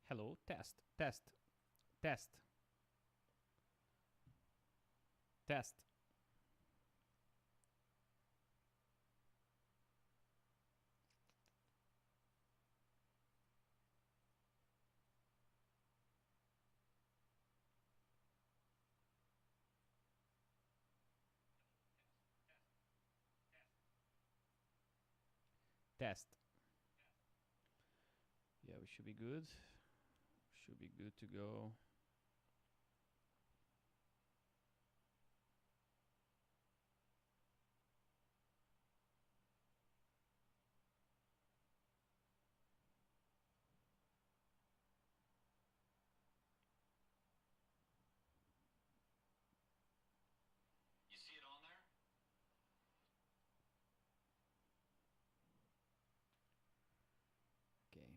Hello, test, test, test, test. Test. Yeah, we should be good. Should be good to go. You see it on there? Okay.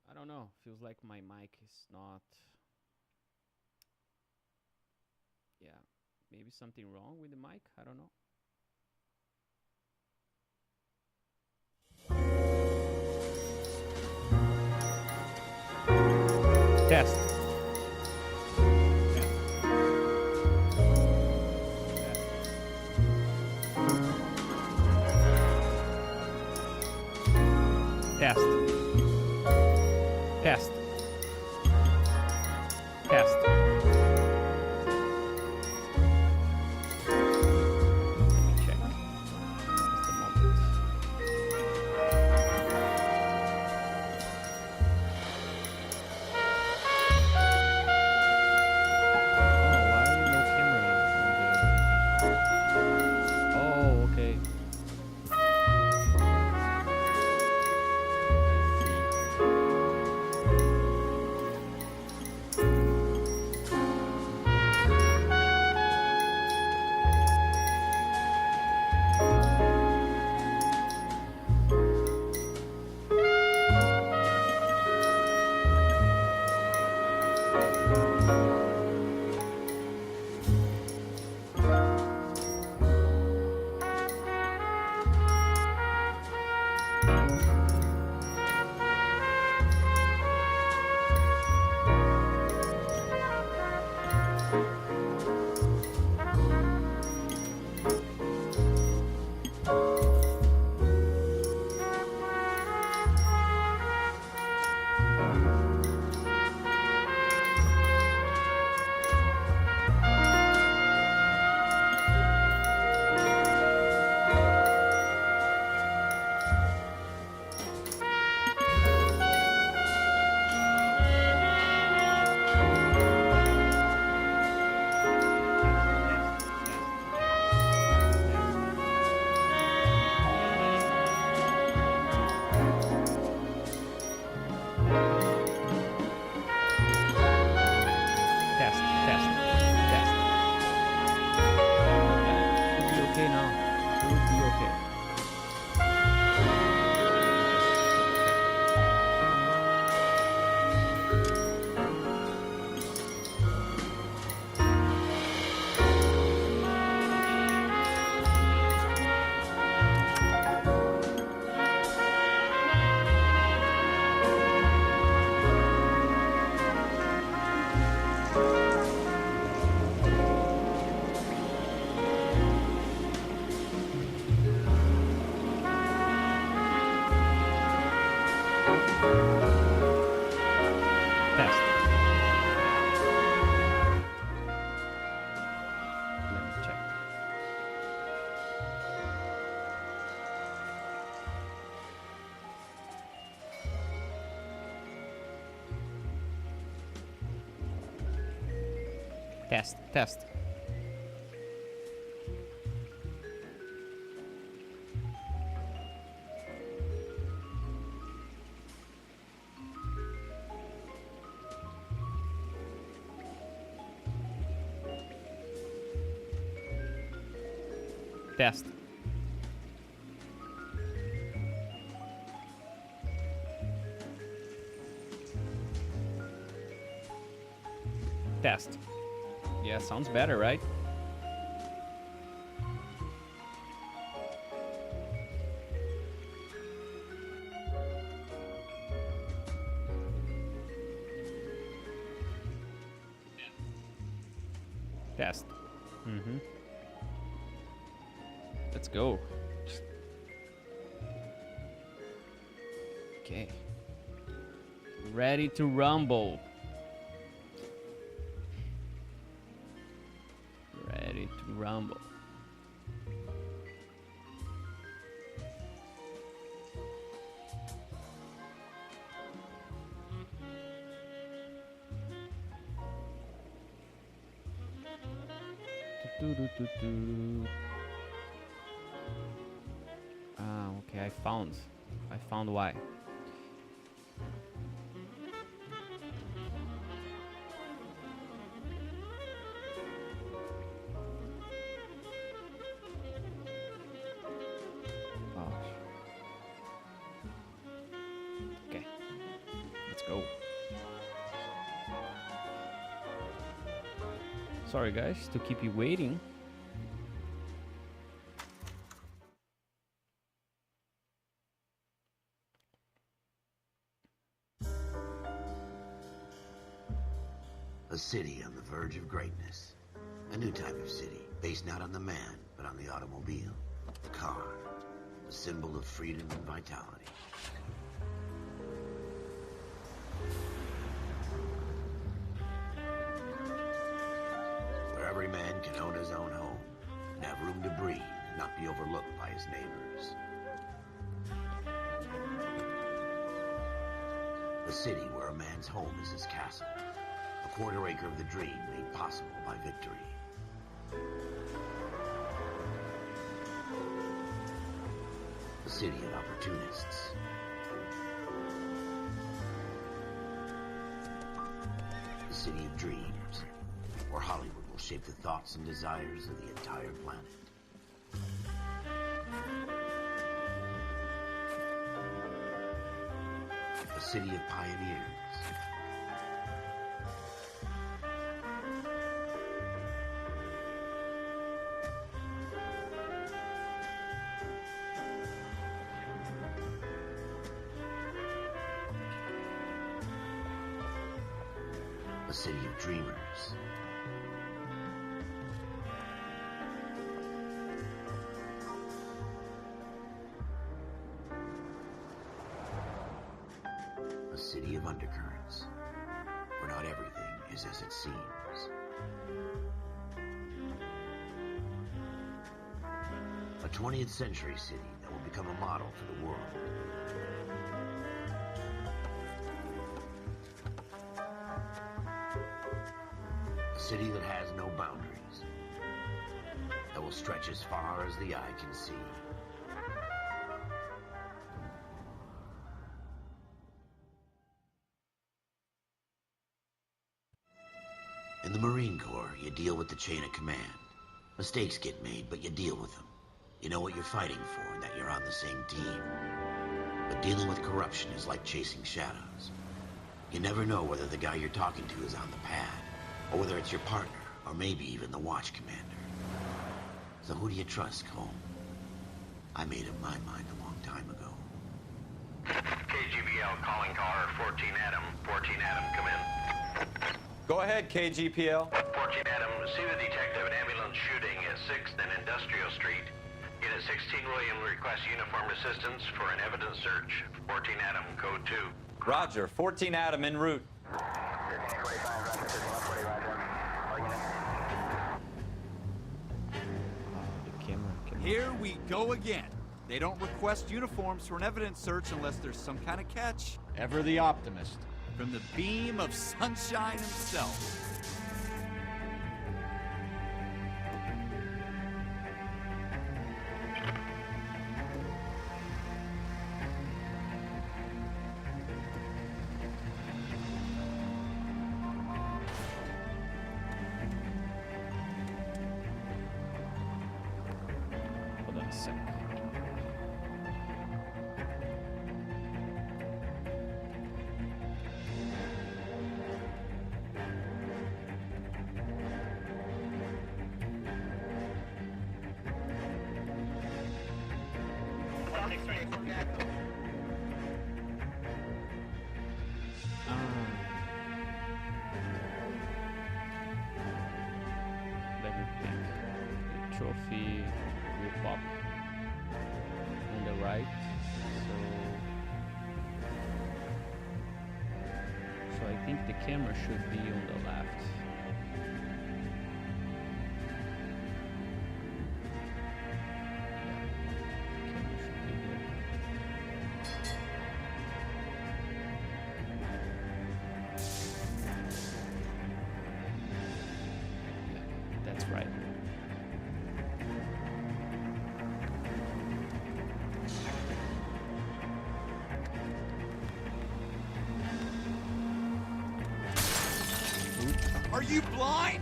I don't know. Feels like my mic is not. Yeah, maybe something wrong with the mic. I don't know. Test. Test. Test. Test. Let me check. Just a moment. Oh, why no camera on the? Oh, okay. Test, test, test. Should be okay now. Should be okay. Test. Let me check. Test, test. Test. Test. Yeah, sounds better, right? Test. Mm-hmm. Let's go. Okay. Ready to rumble. Ready to rumble. Ah, okay, I found why. Oh. Okay, let's go. Sorry guys to keep you waiting. A city on the verge of greatness. A new type of city, based not on the man, but on the automobile. The car. The symbol of freedom and vitality. Where every man can own his own home, and have room to breathe, and not be overlooked by his neighbors. A city where a man's home is his castle. A quarter acre of the dream made possible by victory. A city of opportunists. A city of dreams, where Hollywood will shape the thoughts and desires of the entire planet. A city of pioneers. A city of dreamers. A city of undercurrents, where not everything is as it seems. A 20th century city that will become a model for the world. A city that has no boundaries, that will stretch as far as the eye can see. In the Marine Corps, you deal with the chain of command. Mistakes get made, but you deal with them. You know what you're fighting for and that you're on the same team. But dealing with corruption is like chasing shadows. You never know whether the guy you're talking to is on the pad, or whether it's your partner, or maybe even the watch commander. So who do you trust, Cole? I made up my mind a long time ago. KGBL calling caller 14 Adam. 14 Adam, come in. Go ahead, KGPL. 14 Adam, see the detective, an ambulance shooting at 6th and Industrial Street. Unit 16 William requests uniform assistance for an evidence search. 14 Adam, code 2. Roger, 14 Adam en route. Here we go again. They don't request uniforms for an evidence search unless there's some kind of catch. Ever the optimist. From the beam of sunshine himself. sec. Let me think. The trophy will pop on the right. So I think the camera should be on the left. Camera should be here. Yeah, that's right. Are you blind?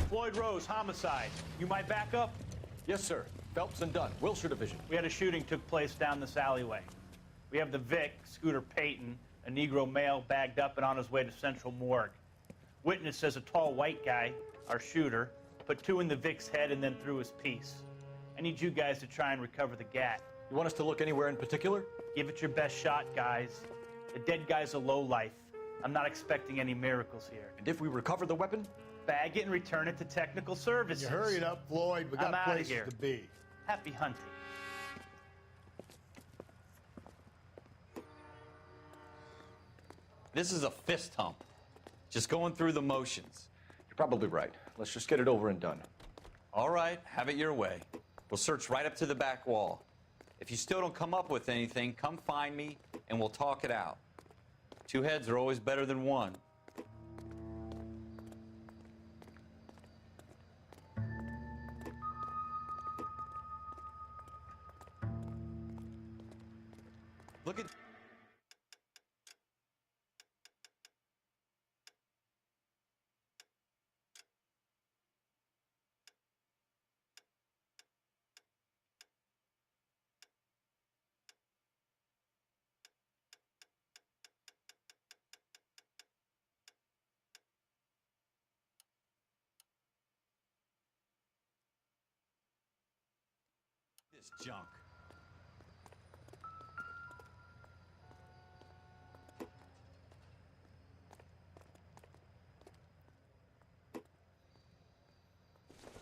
Floyd Rose, homicide. You my backup? Yes, sir. Phelps and Dunn, Wilshire Division. We had a shooting took place down this alleyway. We have the Vic, Scooter Payton, a Negro male bagged up and on his way to Central Morgue. Witness says a tall white guy, our shooter, put two in the Vic's head and then threw his piece. I need you guys to try and recover the gat. You want us to look anywhere in particular? Give it your best shot, guys. The dead guy's a lowlife. I'm not expecting any miracles here. And if we recover the weapon? Bag it and return it to technical services. You hurry it up, Floyd. We I'm got outta places here. to be. Happy hunting. This is a fist hump. Just going through the motions. You're probably right. Let's just get it over and done. All right, have it your way. We'll search right up to the back wall. If you still don't come up with anything, come find me and we'll talk it out. Two heads are always better than one. Look at... this junk.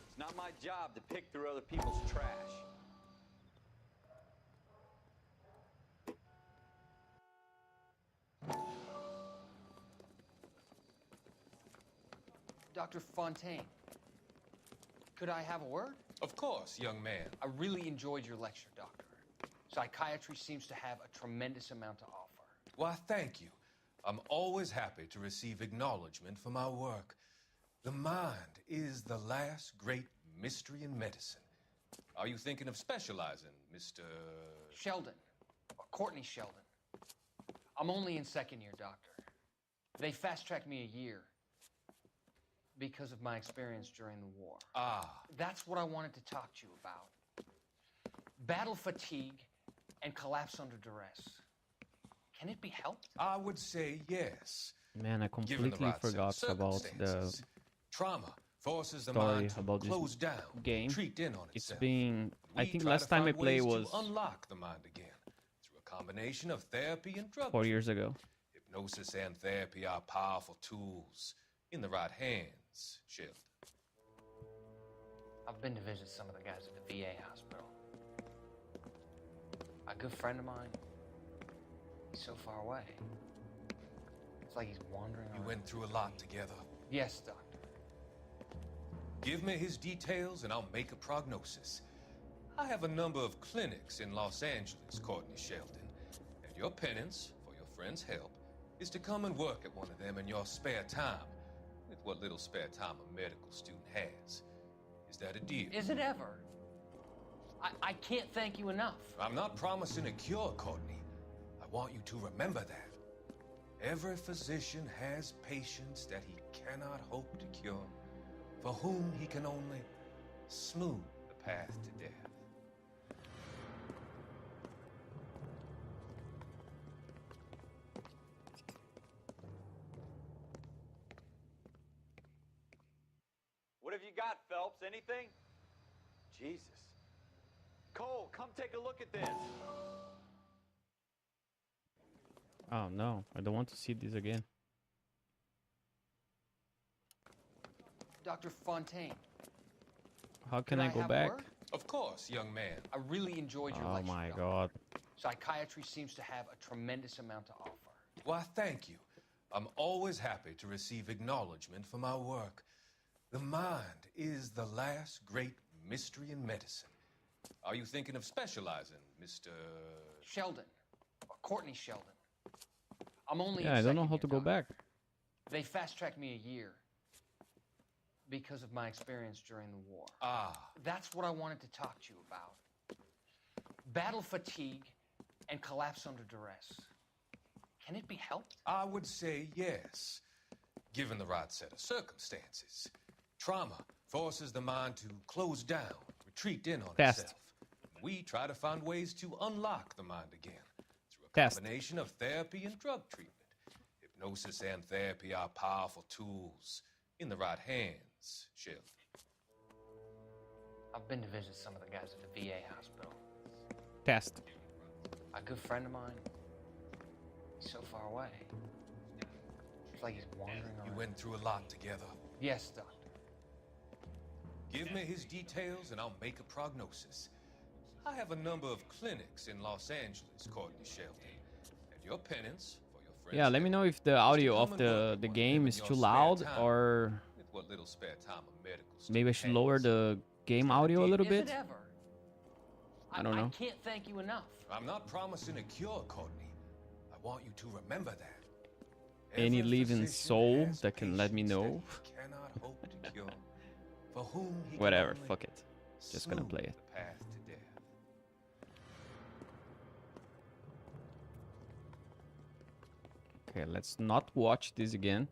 It's not my job to pick through other people's trash. Dr. Fontaine, could I have a word? Of course, young man. I really enjoyed your lecture, Doctor. Psychiatry seems to have a tremendous amount to offer. Why, thank you. I'm always happy to receive acknowledgement for my work. The mind is the last great mystery in medicine. Are you thinking of specializing, Mr. Sheldon, or Courtney Sheldon. I'm only in second year, Doctor. They fast-tracked me a year because of my experience during the war. Ah. That's what I wanted to talk to you about. Battle fatigue and collapse under duress. Can it be helped? I would say yes. Man, I Given the completely right forgot about the circumstances. Trauma forces the story mind to about close this down, game. treat in on It's itself. been, I We think try last to time I find played ways was to unlock the mind again through a combination of therapy and drug 4 years ago. Hypnosis and therapy are powerful tools in the right hands, Sheldon. I've been to visit some of the guys at the VA hospital. A good friend of mine, he's so far away. It's like he's wandering You around. went through a lot together. Yes, Doctor. Give me his details and I'll make a prognosis. I have a number of clinics in Los Angeles, Courtney Sheldon. And your penance, for your friend's help, is to come and work at one of them in your spare time, with what little spare time a medical student has. Is that a deal? Is it ever? I can't thank you enough. I'm not promising a cure, Courtney. want you to remember that. Every physician has patients that he cannot hope to cure, for whom he can only smooth the path to death. What have you got, Phelps? Anything? Jesus. Cole, come take a look at this. Oh no, I don't want to see this again. Dr. Fontaine. How can Could I go have back? word? Of course, young man. I really enjoyed your Oh lecture. my Doctor. god. Psychiatry seems to have a tremendous amount to offer. Why, thank you. I'm always happy to receive acknowledgement for my work. The mind is the last great mystery in medicine. Are you thinking of specializing, Mr. Sheldon. Or Courtney Sheldon. I'm only Yeah, in I don't know second how year, to go Doctor. back. They fast-tracked me a year because of my experience during the war. Ah, That's what I wanted to talk to you about. Battle fatigue and collapse under duress. Can it be helped? I would say yes, given the right set of circumstances. Trauma forces the mind to close down, retreat in on Test. itself. We try to find ways to unlock the mind again through a Test. combination of therapy and drug treatment. Hypnosis and therapy are powerful tools in the right hands, Sheldon. I've been to visit some of the guys at the VA hospital. Test. A good friend of mine, he's so far away. It's like he's wandering You around. went through a lot together. Yes, Doctor. Give me his details and I'll make a prognosis. I have a number of clinics in Los Angeles, Courtney Sheldon. And your penance for your friends. Yeah, let me know if the audio of the game is too loud, or With what little spare time a medical maybe I student should lower has. the game audio a little Is bit. it ever? I don't know. I can't thank you enough. I'm not promising a cure, Courtney. I want you to remember that. Any Every living physician soul has that can let me patients that know. he cannot hope to cure, for whom he can Whatever, only fuck it. Just gonna smooth play it. the path to death. Okay, let's not watch this again.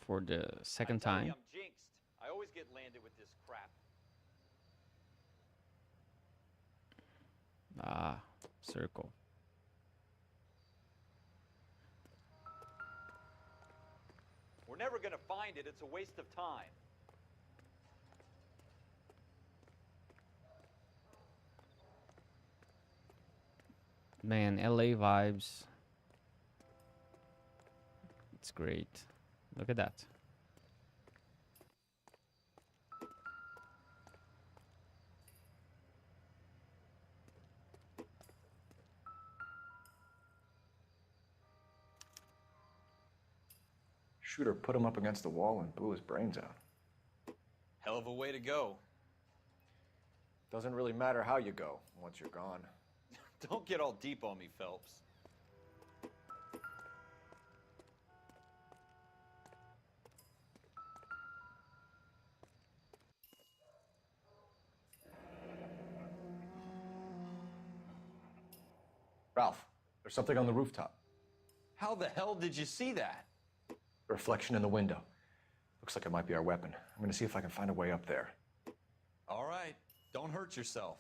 For the second I tell you, time. I'm jinxed. I always get landed with this crap. Ah, circle. We're never gonna find it. It's a waste of time. Man, LA vibes. It's great. Look at that. Shooter put him up against the wall and blew his brains out. Hell of a way to go. Doesn't really matter how you go once you're gone. Don't get all deep on me, Phelps. Ralph, there's something on the rooftop. How the hell did you see that? Reflection in the window. Looks like it might be our weapon. I'm gonna see if I can find a way up there. All right, don't hurt yourself.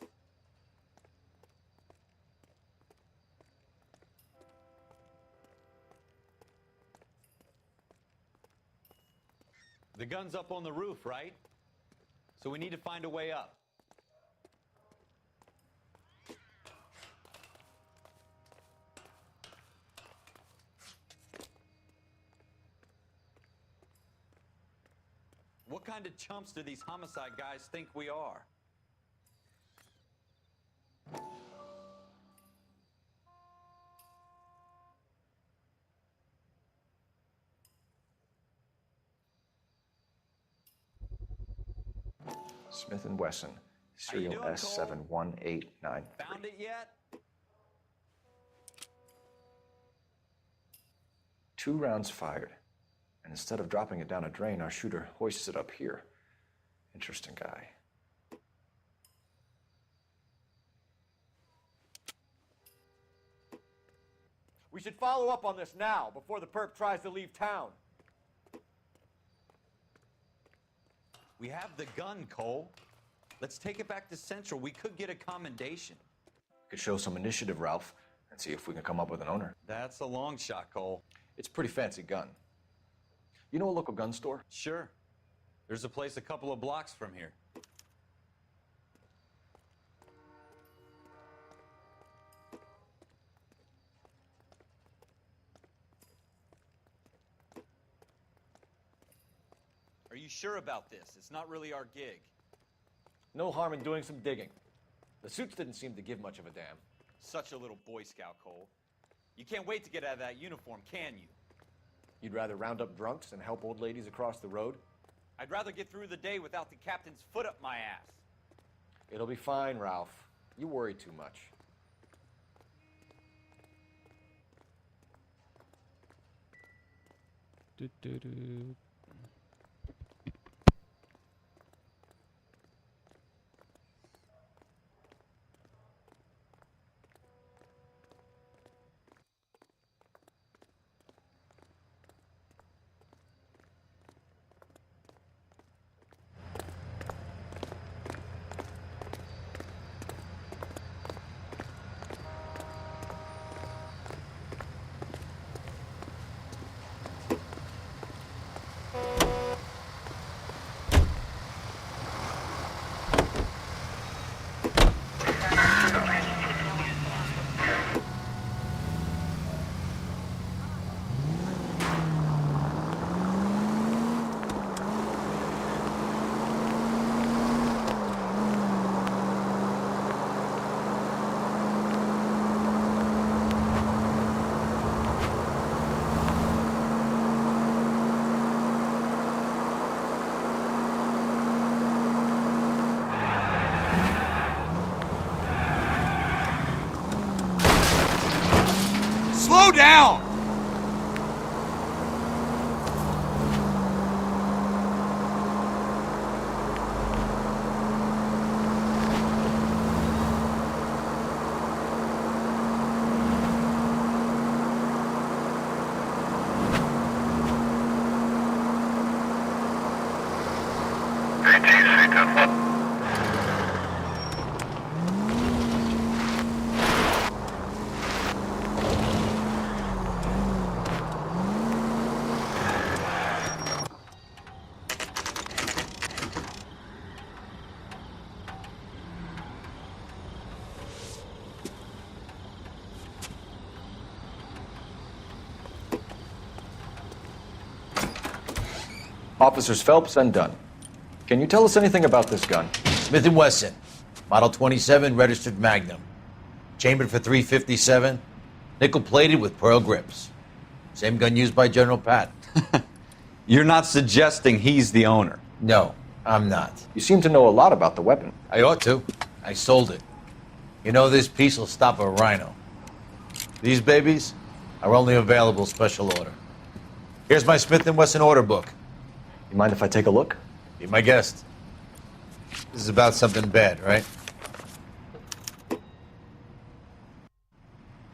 The gun's up on the roof, right? So we need to find a way up. What kind of chumps do these homicide guys think we are? Smith & Wesson, serial doing, Cole? S71893. Found it yet? 2 rounds fired. And instead of dropping it down a drain, our shooter hoists it up here. Interesting guy. We should follow up on this now, before the perp tries to leave town. We have the gun, Cole. Let's take it back to Central. We could get a commendation. Could show some initiative, Ralph, and see if we can come up with an owner. That's a long shot, Cole. It's a pretty fancy gun. You know a local gun store? Sure. There's a place a couple of blocks from here. Are you sure about this? It's not really our gig. No harm in doing some digging. The suits didn't seem to give much of a damn. Such a little Boy Scout, Cole. You can't wait to get out of that uniform, can you? You'd rather round up drunks than help old ladies across the road? I'd rather get through the day without the captain's foot up my ass. It'll be fine, Ralph. You worry too much. Do-do-do. Slow down! Officers Phelps and Dunn. Can you tell us anything about this gun? Smith & Wesson, Model 27, registered Magnum. Chambered for .357, nickel-plated with pearl grips. Same gun used by General Patton. You're not suggesting he's the owner? No, I'm not. You seem to know a lot about the weapon. I ought to. I sold it. You know, this piece will stop a rhino. These babies are only available special order. Here's my Smith & Wesson order book. You mind if I take a look? Be my guest. This is about something bad, right?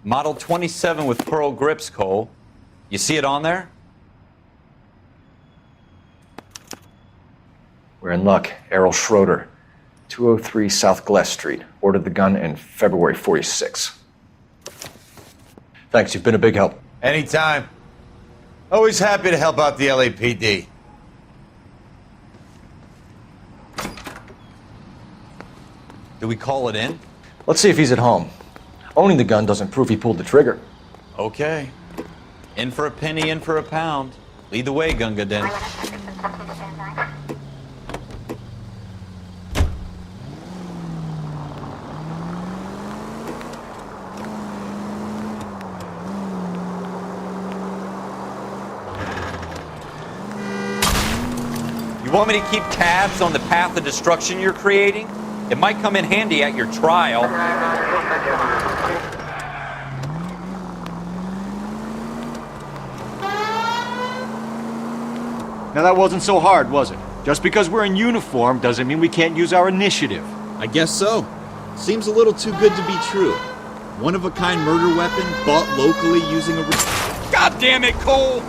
Model 27 with pearl grips, Cole. You see it on there? We're in luck. Errol Schroeder, 203 South Glass Street. Ordered the gun in February '46. Thanks, you've been a big help. Anytime. Always happy to help out the LAPD. Do we call it in? Let's see if he's at home. Owning the gun doesn't prove he pulled the trigger. Okay. In for a penny, in for a pound. Lead the way, Gunga Din. You want me to keep tabs on the path of destruction you're creating? It might come in handy at your trial. Now that wasn't so hard, was it? Just because we're in uniform doesn't mean we can't use our initiative. I guess so. Seems a little too good to be true. one-of-a-kind murder weapon bought locally using a... God damn it, Cole!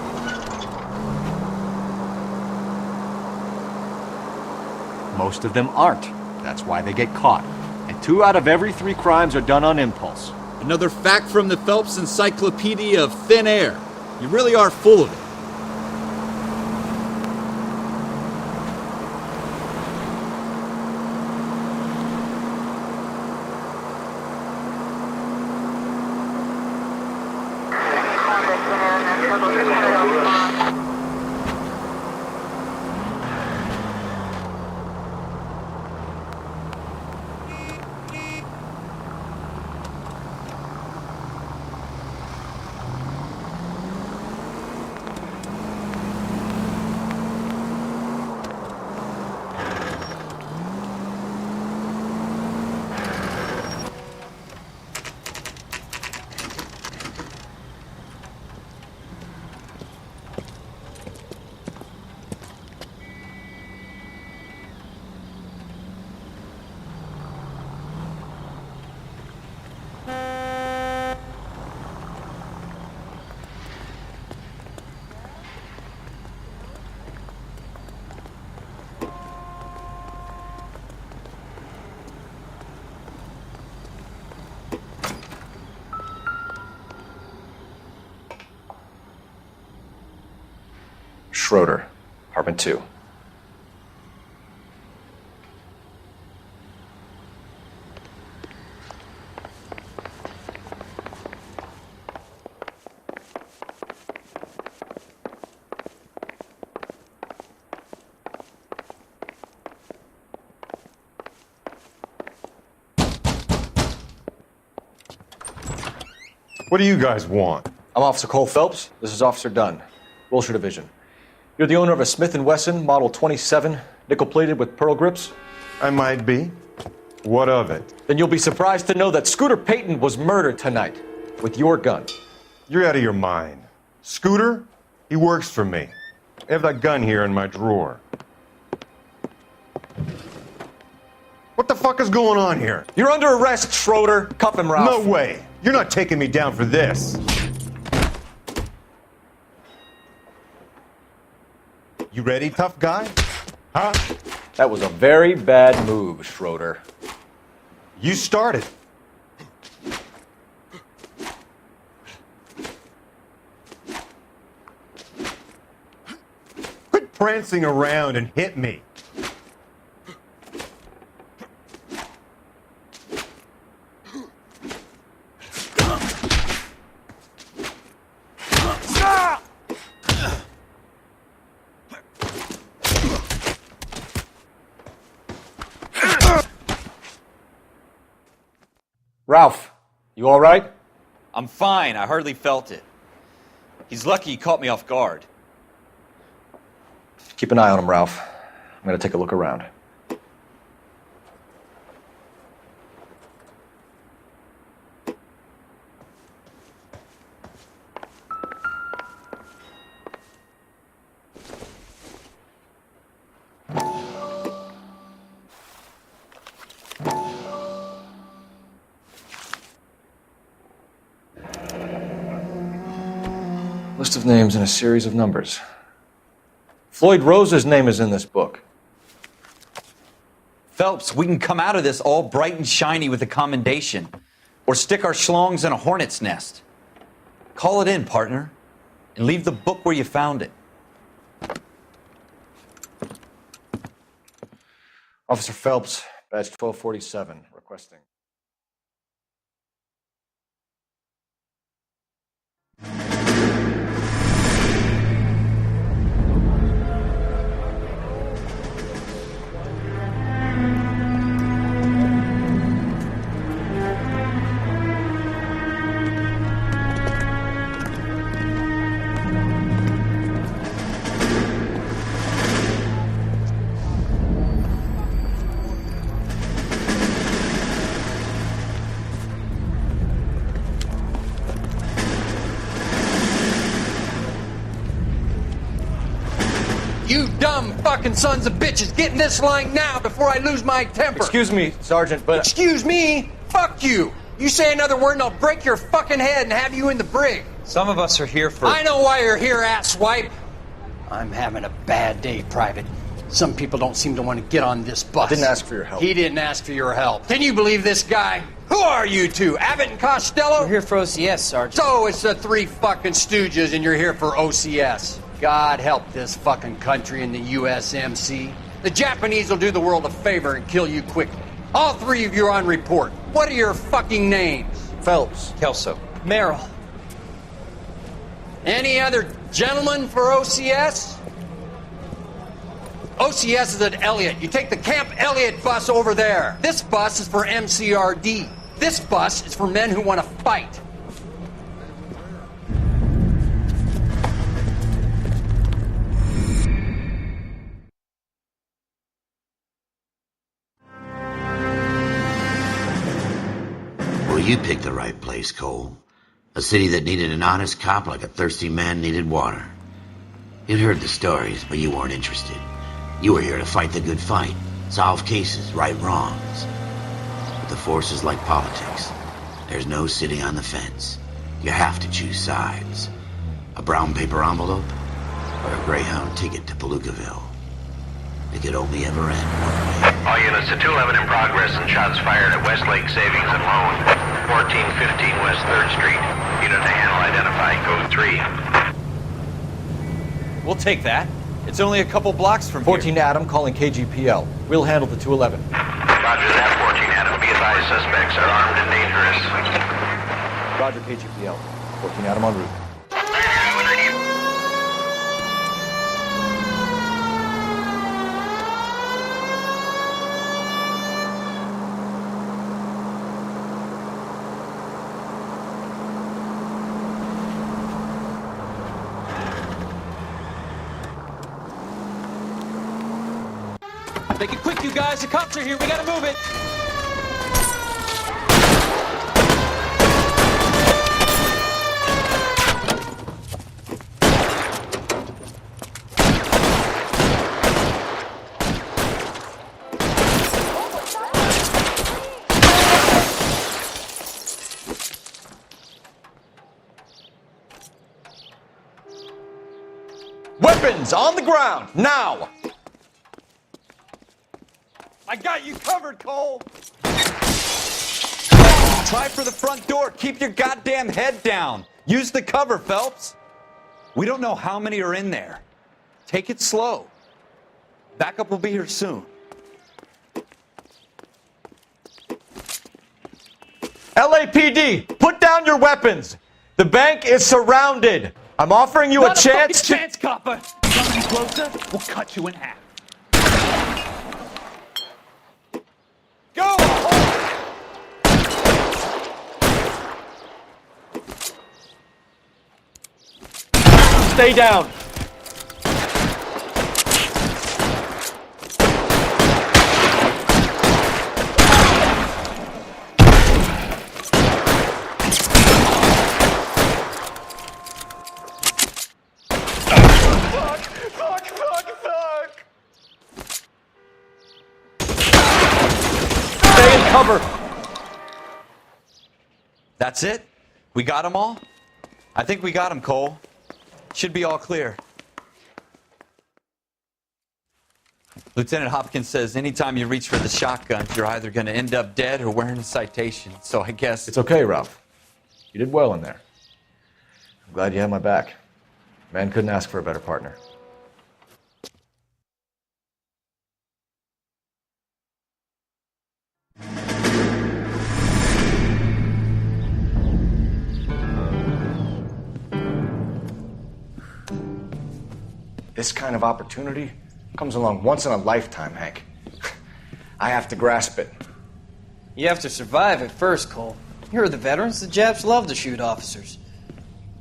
Most of them aren't. That's why they get caught. And 2 out of every 3 crimes are done on impulse. Another fact from the Phelps Encyclopedia of Thin Air. You really are full of it. Schroeder, apartment 2. What do you guys want? I'm Officer Cole Phelps. This is Officer Dunn, Wilshire Division. You're the owner of a Smith & Wesson Model 27, nickel-plated with pearl grips? I might be. What of it? Then you'll be surprised to know that Scooter Payton was murdered tonight with your gun. You're out of your mind. Scooter? He works for me. I have that gun here in my drawer. What the fuck is going on here? You're under arrest, Schroeder. Cuff him, Ralph. No way. You're not taking me down for this. You ready, tough guy? Huh? That was a very bad move, Schroeder. You started. Quit prancing around and hit me. Ralph, you all right? I'm fine. I hardly felt it. He's lucky he caught me off guard. Keep an eye on him, Ralph. I'm going to take a look around. List of names and a series of numbers. Floyd Rose's name is in this book. Phelps, we can come out of this all bright and shiny with a commendation, or stick our schlongs in a hornet's nest. Call it in, partner, and leave the book where you found it. Officer Phelps, badge 1247, requesting. You dumb fucking sons of bitches, get in this line now before I lose my temper. Excuse me, Sergeant, but... Excuse me? Fuck you. You say another word and I'll break your fucking head and have you in the brig. Some of us are here for... I know why you're here, asswipe. I'm having a bad day, Private. Some people don't seem to want to get on this bus. I didn't ask for your help. He didn't ask for your help. Can you believe this guy? Who are you two? Abbott and Costello? We're here for OCS, Sergeant. So it's the three fucking stooges and you're here for OCS. God help this fucking country and the USMC. The Japanese will do the world a favor and kill you quickly. All three of you are on report. What are your fucking names? Phelps. Kelso. Merrill. Any other gentlemen for OCS? OCS is at Elliott. You take the Camp Elliott bus over there. This bus is for MCRD. This bus is for men who want to fight. Well, you picked the right place, Cole. A city that needed an honest cop like a thirsty man needed water. You'd heard the stories, but you weren't interested. You were here to fight the good fight, solve cases, right wrongs. But the force is like politics. There's no sitting on the fence. You have to choose sides. A brown paper envelope or a Greyhound ticket to Palookaville. It could only ever end one way. All units to 211 in progress and shots fired at Westlake Savings and Loan, 1415 West 3rd Street. Unit to handle identified code 3. We'll take that. It's only a couple blocks from 14 Adam calling KGPL. We'll handle the 211. Roger that, 14 Adam. Be advised, suspects are armed and dangerous. Roger, KGPL. 14 Adam en route. Make it quick, you guys. The cops are here. We gotta move it. Weapons on the ground, now! I got you covered, Cole! Try for the front door. Keep your goddamn head down. Use the cover, Phelps. We don't know how many are in there. Take it slow. Backup will be here soon. LAPD, put down your weapons. The bank is surrounded. I'm offering you a chance to... chance, copper. Come any closer, we'll cut you in half. Go! Stay down. Cover. That's it? We got them all? I think we got them, Cole. Should be all clear. Lieutenant Hopkins says anytime you reach for the shotguns, you're either going to end up dead or wearing a citation. So I guess... It's okay, Ralph. You did well in there. I'm glad you had my back. Man couldn't ask for a better partner. This kind of opportunity comes along once in a lifetime, Hank. I have to grasp it. You have to survive it first, Cole. You're the veterans. The Japs love to shoot officers.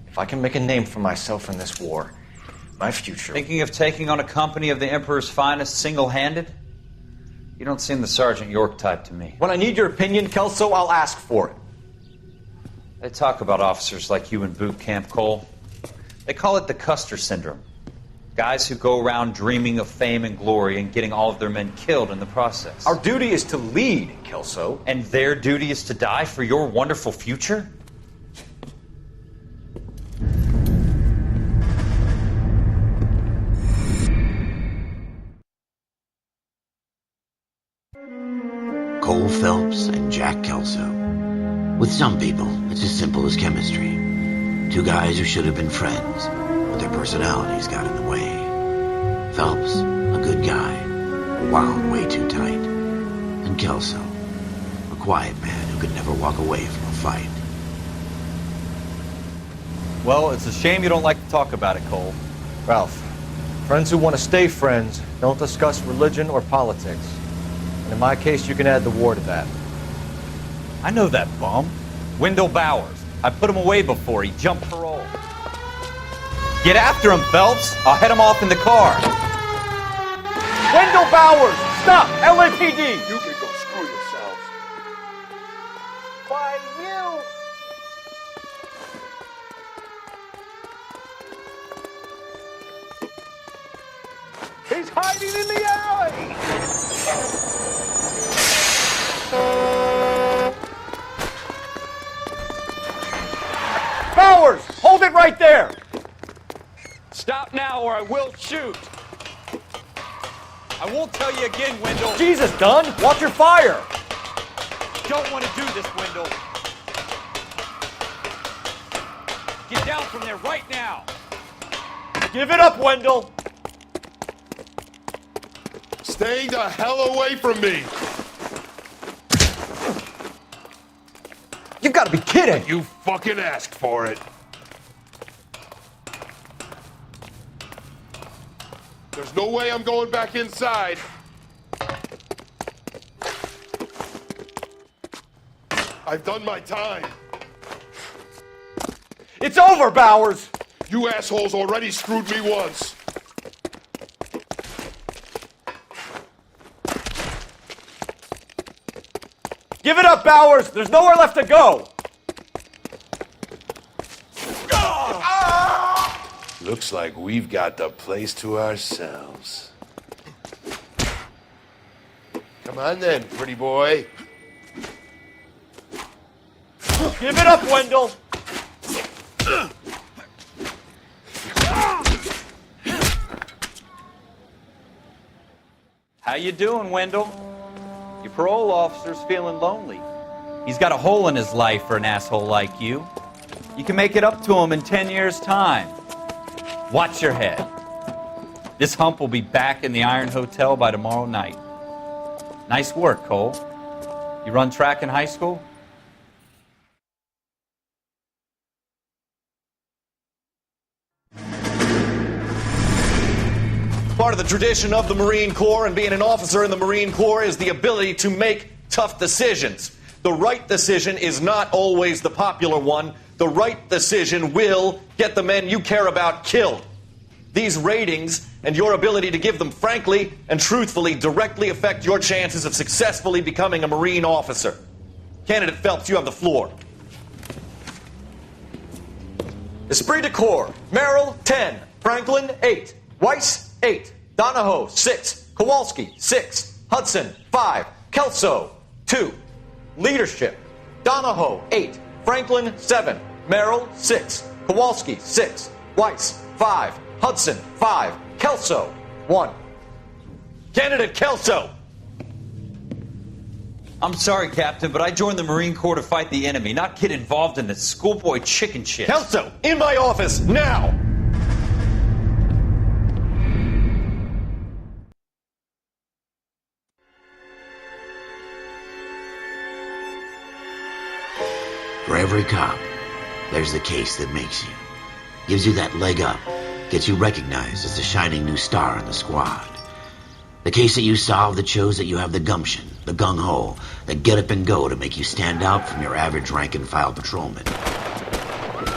If I can make a name for myself in this war, my future... Thinking of taking on a company of the Emperor's finest single-handed? You don't seem the Sergeant York type to me. When I need your opinion, Kelso, I'll ask for it. They talk about officers like you in boot camp, Cole. They call it the Custer syndrome. Guys who go around dreaming of fame and glory and getting all of their men killed in the process. Our duty is to lead, Kelso. And their duty is to die for your wonderful future? Cole Phelps and Jack Kelso. With some people, it's as simple as chemistry. Two guys who should have been friends, but their personalities got in the way. Phelps, a good guy, wound way too tight. And Kelso, a quiet man who could never walk away from a fight. Well, it's a shame you don't like to talk about it, Cole. Ralph, friends who want to stay friends don't discuss religion or politics. And in my case, you can add the war to that. I know that bum. Wendell Bowers. I put him away before he jumped parole. Get after him, Phelps. I'll head him off in the car. Wendell Bowers! Stop! LAPD! You can go screw yourselves. Why, you! He's hiding in the alley! Bowers! Hold it right there! Stop now or I will shoot. I won't tell you again, Wendell. Jesus, Dunn! Watch your fire! Don't want to do this, Wendell. Get down from there right now. Give it up, Wendell! Stay the hell away from me! You've got to be kidding! You fucking asked for it. There's no way I'm going back inside. I've done my time. It's over, Bowers! You assholes already screwed me once. Give it up, Bowers! There's nowhere left to go! Looks like we've got the place to ourselves. Come on then, pretty boy. Give it up, Wendell! How you doing, Wendell? Your parole officer's feeling lonely. He's got a hole in his life for an asshole like you. You can make it up to him in 10 years' time. Watch your head. This hump will be back in the Iron Hotel by tomorrow night. Nice work, Cole. You run track in high school? Part of the tradition of the Marine Corps and being an officer in the Marine Corps is the ability to make tough decisions. The right decision is not always the popular one. The right decision will get the men you care about killed. These ratings and your ability to give them frankly and truthfully directly affect your chances of successfully becoming a Marine officer. Candidate Phelps, you have the floor. Esprit de Corps, Merrill, 10. Franklin, 8. Weiss, 8. Donahoe, 6. Kowalski, 6. Hudson, 5. Kelso, 2. Leadership, Donahoe, 8. Franklin, 7. Merrill, 6. Kowalski, 6. Weiss, 5. Hudson, 5. Kelso, 1. Candidate Kelso! I'm sorry, Captain, but I joined the Marine Corps to fight the enemy, not get involved in this schoolboy chicken shit. Kelso, in my office, now! For every cop, there's the case that makes you. Gives you that leg up. Gets you recognized as the shining new star in the squad. The case that you solve that shows that you have the gumption, the gung-ho, the get up and go to make you stand out from your average rank-and-file patrolman.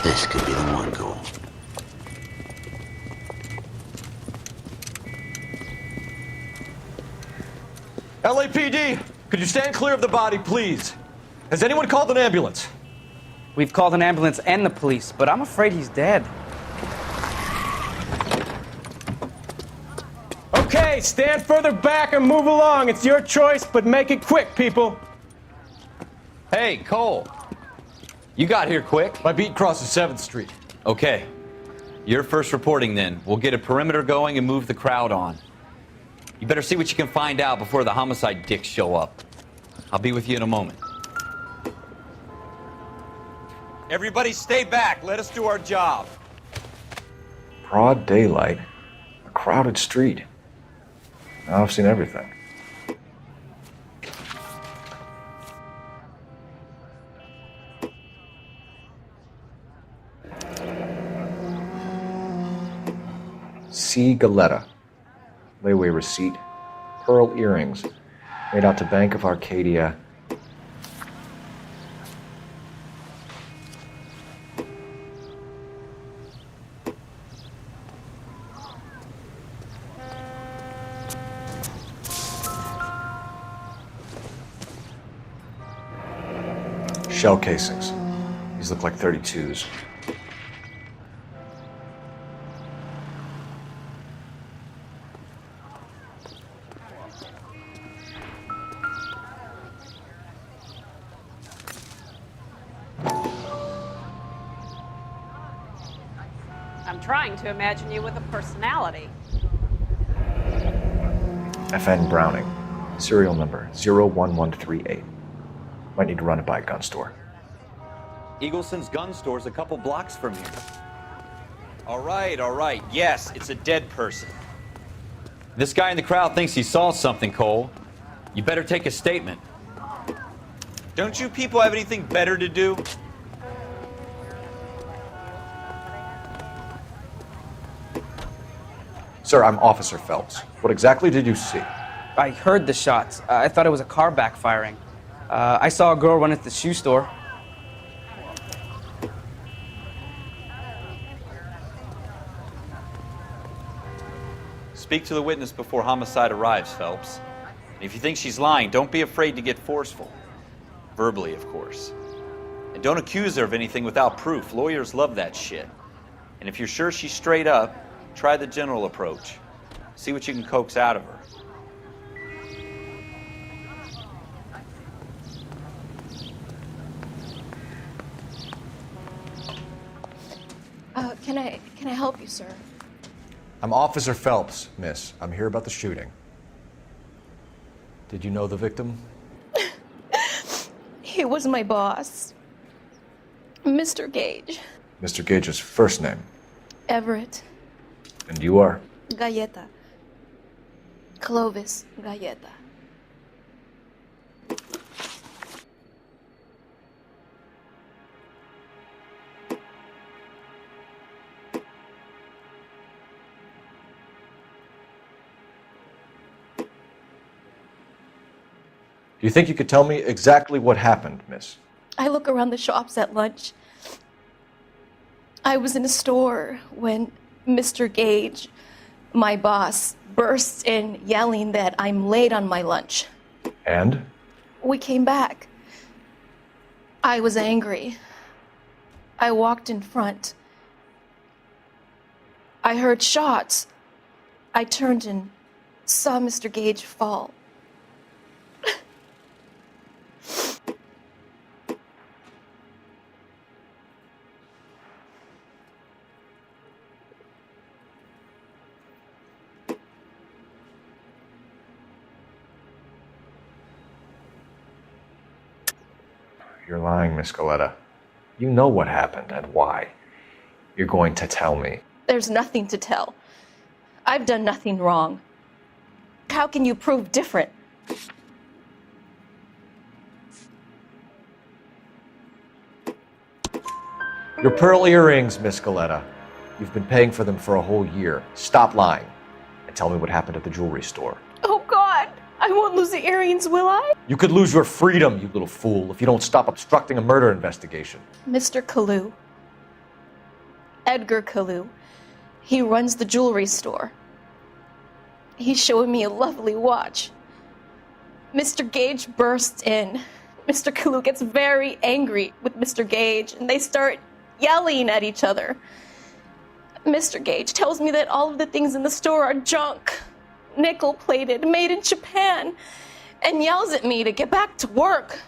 This could be the one, Cole. LAPD, could you stand clear of the body, please? Has anyone called an ambulance? We've called an ambulance and the police, but I'm afraid he's dead. Okay, stand further back and move along. It's your choice, but make it quick, people. Hey, Cole. You got here quick. My beat crosses 7th Street. Okay. You're first reporting then. We'll get a perimeter going and move the crowd on. You better see what you can find out before the homicide dicks show up. I'll be with you in a moment. Everybody stay back. Let us do our job. Broad daylight. A crowded street. Now I've seen everything. C. Galetta. Layaway receipt. Pearl earrings. Made out to Bank of Arcadia. Shell casings. These look like 32s. I'm trying to imagine you with a personality. FN Browning. Serial number 01138. Might need to run it by a gun store. Eagleson's gun store's a couple blocks from here. All right. Yes, it's a dead person. This guy in the crowd thinks he saw something, Cole. You better take a statement. Don't you people have anything better to do? Sir, I'm Officer Phelps. What exactly did you see? I heard the shots. I thought it was a car backfiring. I saw a girl run into the shoe store. Speak to the witness before homicide arrives, Phelps. And if you think she's lying, don't be afraid to get forceful. Verbally, of course. And don't accuse her of anything without proof. Lawyers love that shit. And if you're sure she's straight up, try the general approach. See what you can coax out of her. Can I help you, sir? I'm Officer Phelps, miss. I'm here about the shooting. Did you know the victim? He was my boss, Mr. Gage. Mr. Gage's first name. Everett. And you are? Galleta. Clovis Galleta. Do you think you could tell me exactly what happened, miss? I look around the shops at lunch. I was in a store when Mr. Gage, my boss, bursts in yelling that I'm late on my lunch. And? We came back. I was angry. I walked in front. I heard shots. I turned and saw Mr. Gage fall. You're lying, Miss Galetta. You know what happened and why. You're going to tell me. There's nothing to tell. I've done nothing wrong. How can you prove different? Your pearl earrings, Miss Galetta. You've been paying for them for a whole year. Stop lying and tell me what happened at the jewelry store. Oh, God! I won't lose the earrings, will I? You could lose your freedom, you little fool, if you don't stop obstructing a murder investigation. Mr. Kalu. Edgar Kalu. He runs the jewelry store. He's showing me a lovely watch. Mr. Gage bursts in. Mr. Kalu gets very angry with Mr. Gage, and they start yelling at each other. Mr. Gage tells me that all of the things in the store are junk. nickel-plated, made in Japan, and yells at me to get back to work.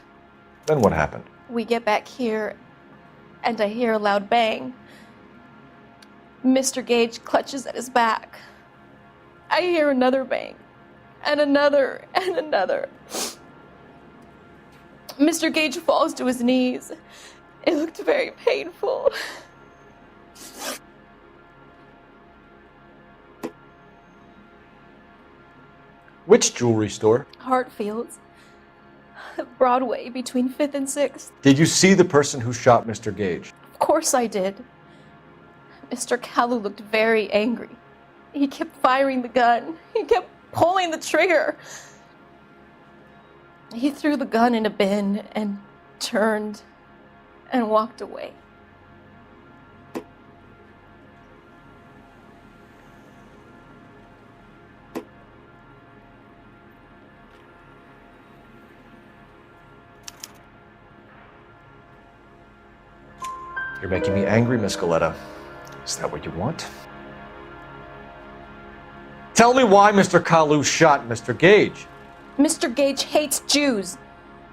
Then what happened? We get back here, and I hear a loud bang. Mr. Gage clutches at his back. I hear another bang, and another, and another. Mr. Gage falls to his knees. It looked very painful. Which jewelry store? Hartfield's. Broadway, between 5th and 6th. Did you see the person who shot Mr. Gage? Of course I did. Mr. Kalu looked very angry. He kept firing the gun. He kept pulling the trigger. He threw the gun in a bin and turned and walked away. You're making me angry, Miss Galetta. Is that what you want? Tell me why Mr. Kalu shot Mr. Gage. Mr. Gage hates Jews.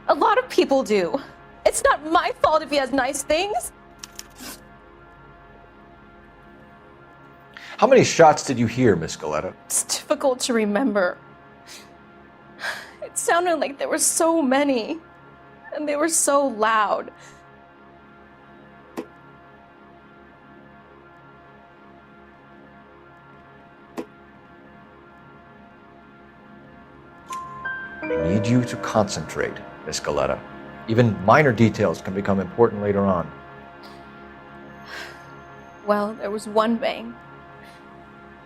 A lot of people do. It's not my fault if he has nice things. How many shots did you hear, Miss Galetta? It's difficult to remember. It sounded like there were so many, and they were so loud. I need you to concentrate, Miss Galetta. Even minor details can become important later on. Well, there was one bang,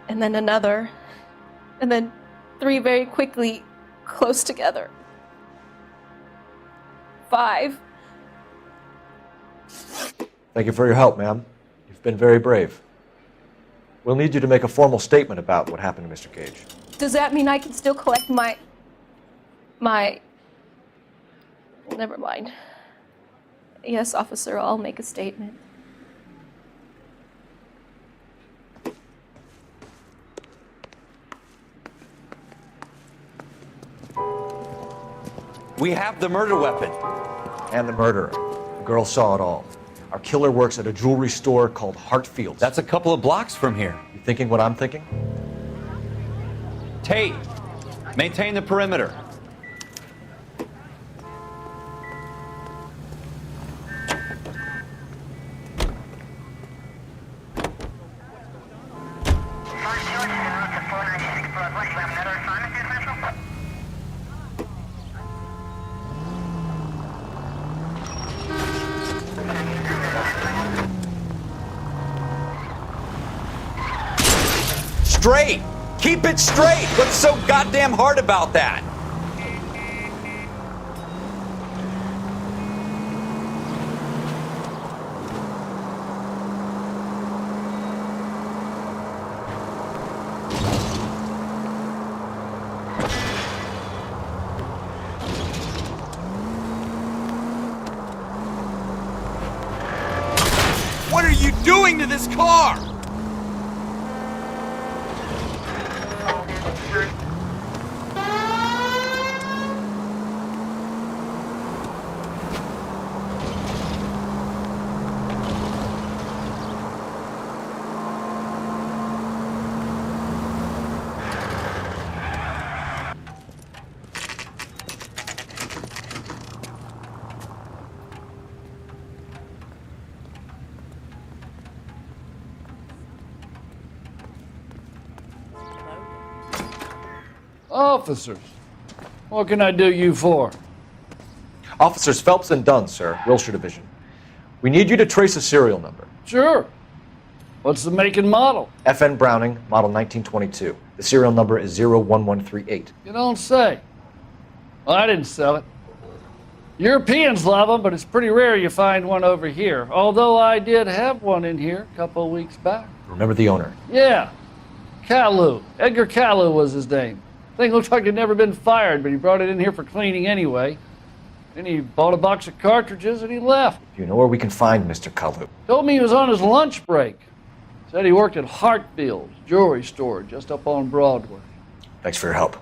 and then another, and then 3 very quickly, close together. 5. Thank you for your help, ma'am. You've been very brave. We'll need you to make a formal statement about what happened to Mr. Gage. Does that mean I can still collect my... Never mind. Yes, officer, I'll make a statement. We have the murder weapon. And the murderer. The girl saw it all. Our killer works at a jewelry store called Hartfield's. That's a couple of blocks from here. You thinking what I'm thinking? Tate, maintain the perimeter. Straight! Keep it straight! What's so goddamn hard about that? What are you doing to this car? Officers, what can I do you for? Officers Phelps and Dunn, sir, Wilshire Division. We need you to trace a serial number. Sure. What's the make and model? FN Browning, model 1922. The serial number is 01138. You don't say. Well, I didn't sell it. Europeans love them, but it's pretty rare you find one over here. Although I did have one in here a couple of weeks back. Remember the owner? Yeah. Kalu. Edgar Kalu was his name. Thing looked like it'd never been fired, but he brought it in here for cleaning anyway. Then he bought a box of cartridges and he left. Do you know where we can find Mr. Kalu? Told me he was on his lunch break. Said he worked at Hartfield's jewelry store just up on Broadway. Thanks for your help.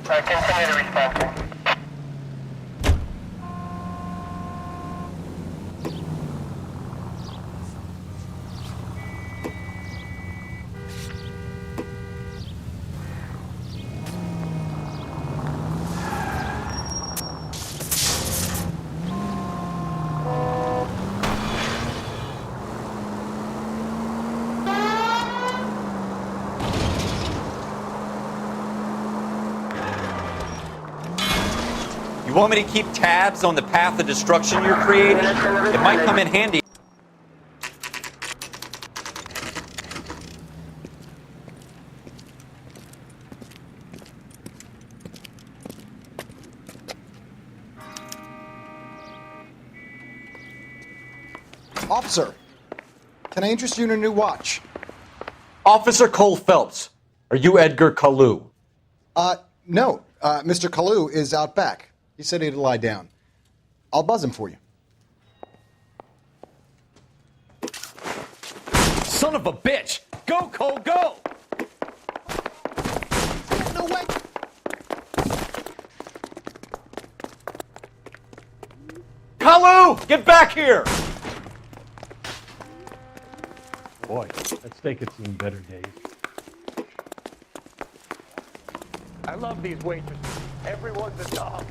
Continue to respond. You want me to keep tabs on the path of destruction you're creating? It might come in handy. Officer, can I interest you in a new watch? Officer Cole Phelps, are you Edgar Kalu? No. Mr. Kalu is out back. He said he'd lie down. I'll buzz him for you. Son of a bitch! Go, Cole, go! No way! Kalu, get back here! Boy, that steak had seen better days. I love these waitresses. Everyone's a dog.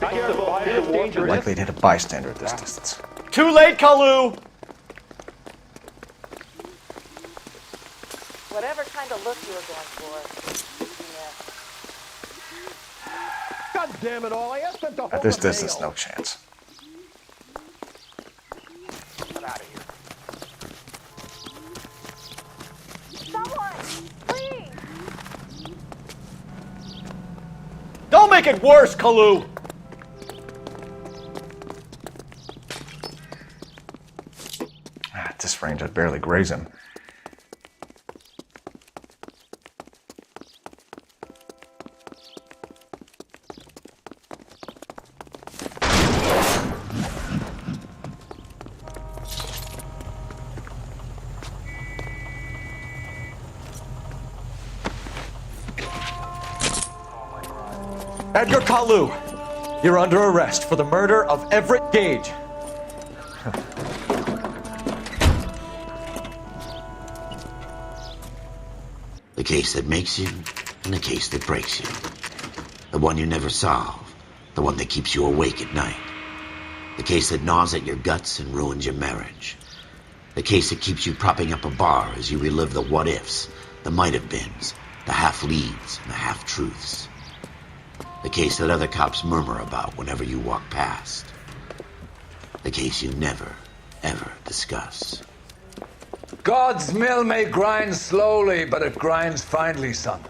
Likely to hit a bystander at this distance. Too late, Kalu! Whatever kind of look you were going for. Yeah. God damn it all. I asked them to hold At this the distance, mail. no chance. Get out of here. Someone, please! Don't make it worse, Kalu! At this range, I'd barely graze him. Edgar Kalu, you're under arrest for the murder of Everett Gage. The case that makes you, and the case that breaks you. The one you never solve, the one that keeps you awake at night. The case that gnaws at your guts and ruins your marriage. The case that keeps you propping up a bar as you relive the what-ifs, the might-have-beens, the half-leads, and the half-truths. The case that other cops murmur about whenever you walk past. The case you never, ever discuss. God's mill may grind slowly, but it grinds finely, son.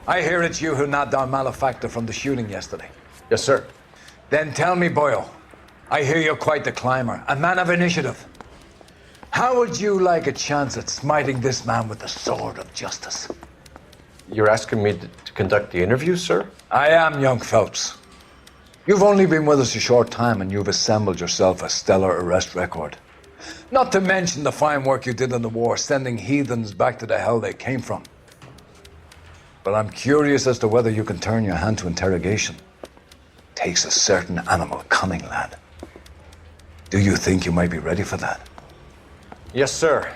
I hear it's you who nabbed our malefactor from the shooting yesterday. Yes, sir. Then tell me, boyo, I hear you're quite the climber, a man of initiative. How would you like a chance at smiting this man with the sword of justice? You're asking me to conduct the interview, sir? I am, young Phelps. You've only been with us a short time and you've assembled yourself a stellar arrest record. Not to mention the fine work you did in the war, sending heathens back to the hell they came from. But I'm curious as to whether you can turn your hand to interrogation. Takes a certain animal cunning, lad. Do you think you might be ready for that? Yes, sir.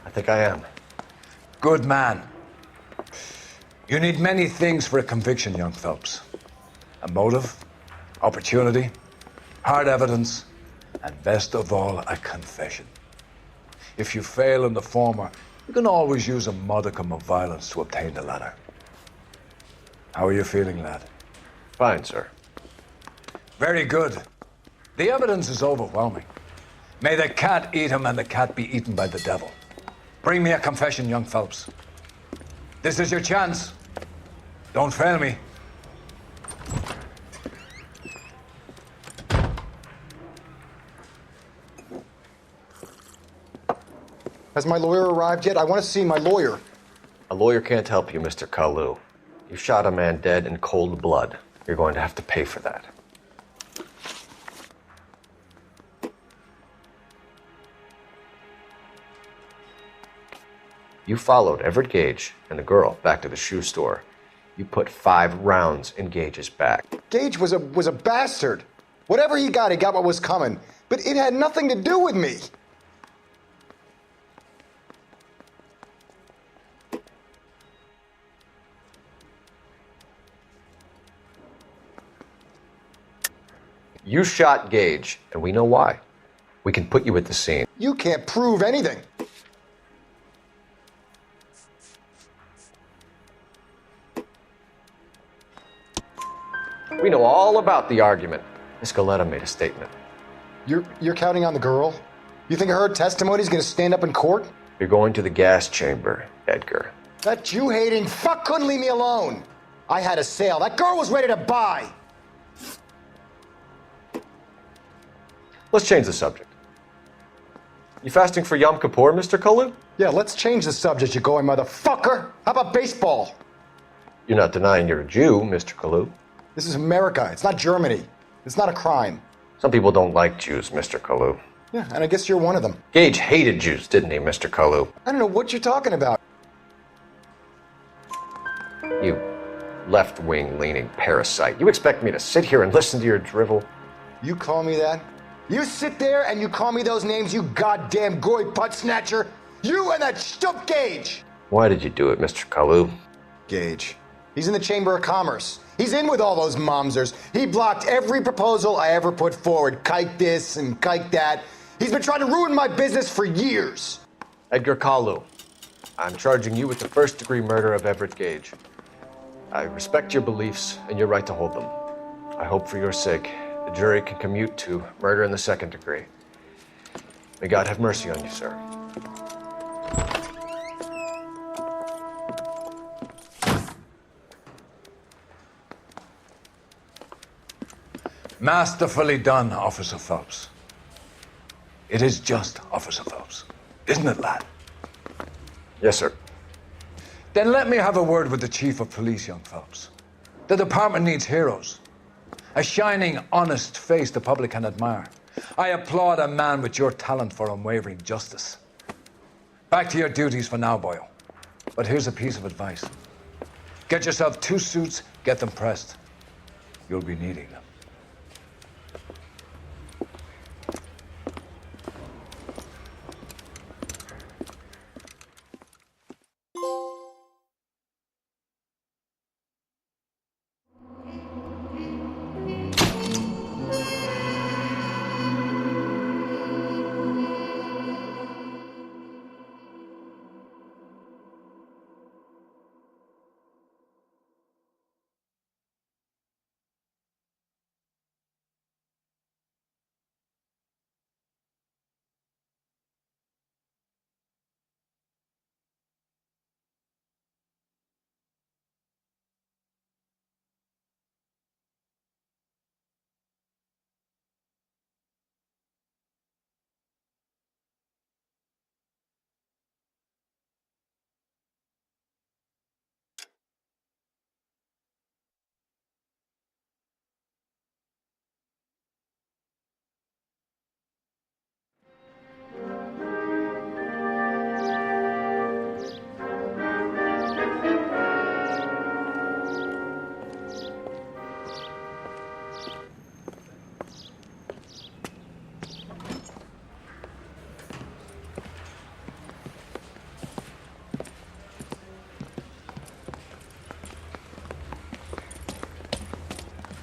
I think I am. Good man. You need many things for a conviction, young Phelps. A motive, opportunity, hard evidence, and best of all, a confession. If you fail in the former, you can always use a modicum of violence to obtain the latter. How are you feeling, lad? Fine, sir. Very good. The evidence is overwhelming. May the cat eat him and the cat be eaten by the devil. Bring me a confession, young Phelps. This is your chance. Don't fail me. Has my lawyer arrived yet? I want to see my lawyer. A lawyer can't help you, Mr. Kalu. You shot a man dead in cold blood. You're going to have to pay for that. You followed Everett Gage and the girl back to the shoe store. You put 5 rounds in Gage's back. Gage was a bastard. Whatever he got what was coming. But it had nothing to do with me. You shot Gage, and we know why. We can put you at the scene. You can't prove anything. We know all about the argument. Miss Galetta made a statement. You're counting on the girl? You think her testimony is going to stand up in court? You're going to the gas chamber, Edgar. That Jew-hating fuck couldn't leave me alone. I had a sale. That girl was ready to buy. Let's change the subject. You fasting for Yom Kippur, Mr. Kalu? Yeah, let's change the subject, you going motherfucker. How about baseball? You're not denying you're a Jew, Mr. Kalu. This is America. It's not Germany. It's not a crime. Some people don't like Jews, Mr. Kalu. Yeah, and I guess you're one of them. Gage hated Jews, didn't he, Mr. Kalu? I don't know what you're talking about. You left-wing leaning parasite. You expect me to sit here and listen to your drivel? You call me that? You sit there and you call me those names, you goddamn goy putt snatcher. You and that stup Gage. Why did you do it, Mr. Kalu? Gage. He's in the Chamber of Commerce. He's in with all those momsers. He blocked every proposal I ever put forward. Kike this and kike that. He's been trying to ruin my business for years. Edgar Kalu, I'm charging you with the first-degree murder of Everett Gage. I respect your beliefs and your right to hold them. I hope for your sake the jury can commute to murder in the second degree. May God have mercy on you, sir. Masterfully done, Officer Phelps. It is just, Officer Phelps. Isn't it, lad? Yes, sir. Then let me have a word with the Chief of Police, young Phelps. The department needs heroes. A shining, honest face the public can admire. I applaud a man with your talent for unwavering justice. Back to your duties for now, boyo. But here's a piece of advice. Get yourself 2 suits, get them pressed. You'll be needing them.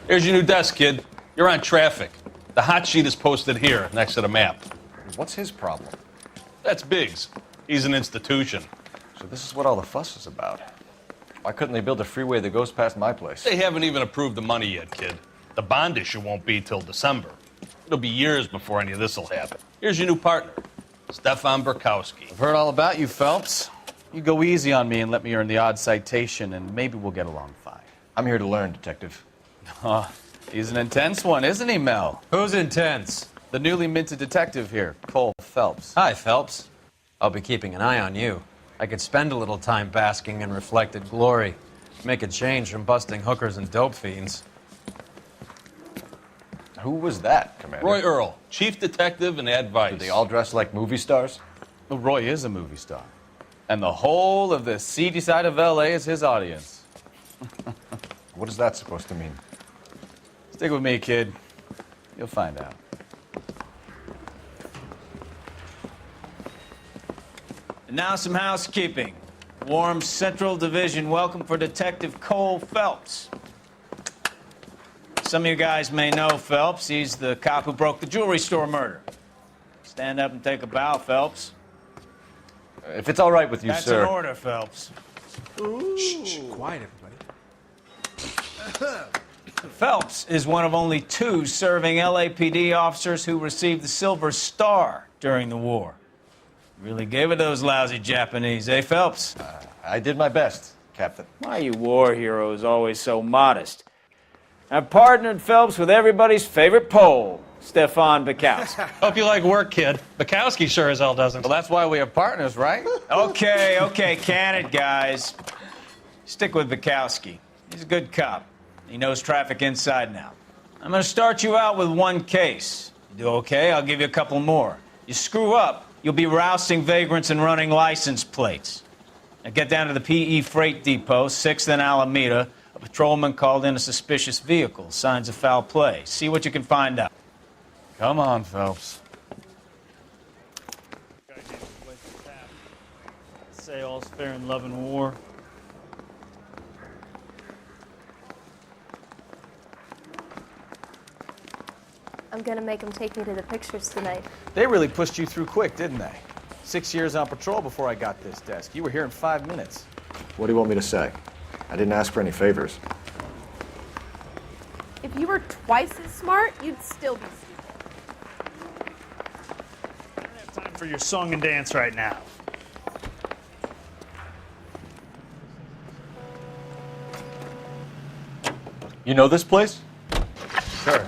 Here's your new desk, kid. You're on traffic. The hot sheet is posted here, next to the map. What's his problem? That's Biggs. He's an institution. So this is what all the fuss is about. Why couldn't they build a freeway that goes past my place? They haven't even approved the money yet, kid. The bond issue won't be till December. It'll be years before any of this will happen. Here's your new partner, Stefan Burkowski. I've heard all about you, Phelps. You go easy on me and let me earn the odd citation, and maybe we'll get along fine. I'm here to learn, Detective. He's an intense one, isn't he, Mel? Who's intense? The newly minted detective here, Cole Phelps. Hi, Phelps. I'll be keeping an eye on you. I could spend a little time basking in reflected glory. Make a change from busting hookers and dope fiends. Who was that, Commander? Roy Earl, chief detective and advice. Do they all dress like movie stars? Well, Roy is a movie star. And the whole of the seedy side of L.A. is his audience. What is that supposed to mean? Stick with me, kid. You'll find out. And now some housekeeping. Warm Central Division welcome for Detective Cole Phelps. Some of you guys may know Phelps. He's the cop who broke the jewelry store murder. Stand up and take a bow, Phelps. If it's all right with you, That's sir. an order, Phelps. Shh, quiet, everybody. Phelps is one of only 2 serving LAPD officers who received the Silver Star during the war. Really gave it those lousy Japanese, eh, Phelps? I did my best, Captain. Why are you war heroes always so modest? I've partnered Phelps with everybody's favorite Pole, Stefan Bukowski. Hope you like work, kid. Bukowski sure as hell doesn't. Well, that's why we have partners, right? Okay, can it, guys. Stick with Bukowski. He's a good cop. He knows traffic inside and out. I'm going to start you out with 1 case. You do okay, I'll give you a couple more. You screw up, you'll be rousting vagrants and running license plates. Now get down to the PE Freight Depot, 6th and Alameda. A patrolman called in a suspicious vehicle. Signs of foul play. See what you can find out. Come on, Phelps. Say all's fair in love and war. I'm gonna make him take me to the pictures tonight. They really pushed you through quick, didn't they? 6 years on patrol before I got this desk. You were here in 5 minutes. What do you want me to say? I didn't ask for any favors. If you were twice as smart, you'd still be stupid. I don't have time for your song and dance right now. You know this place? Sure.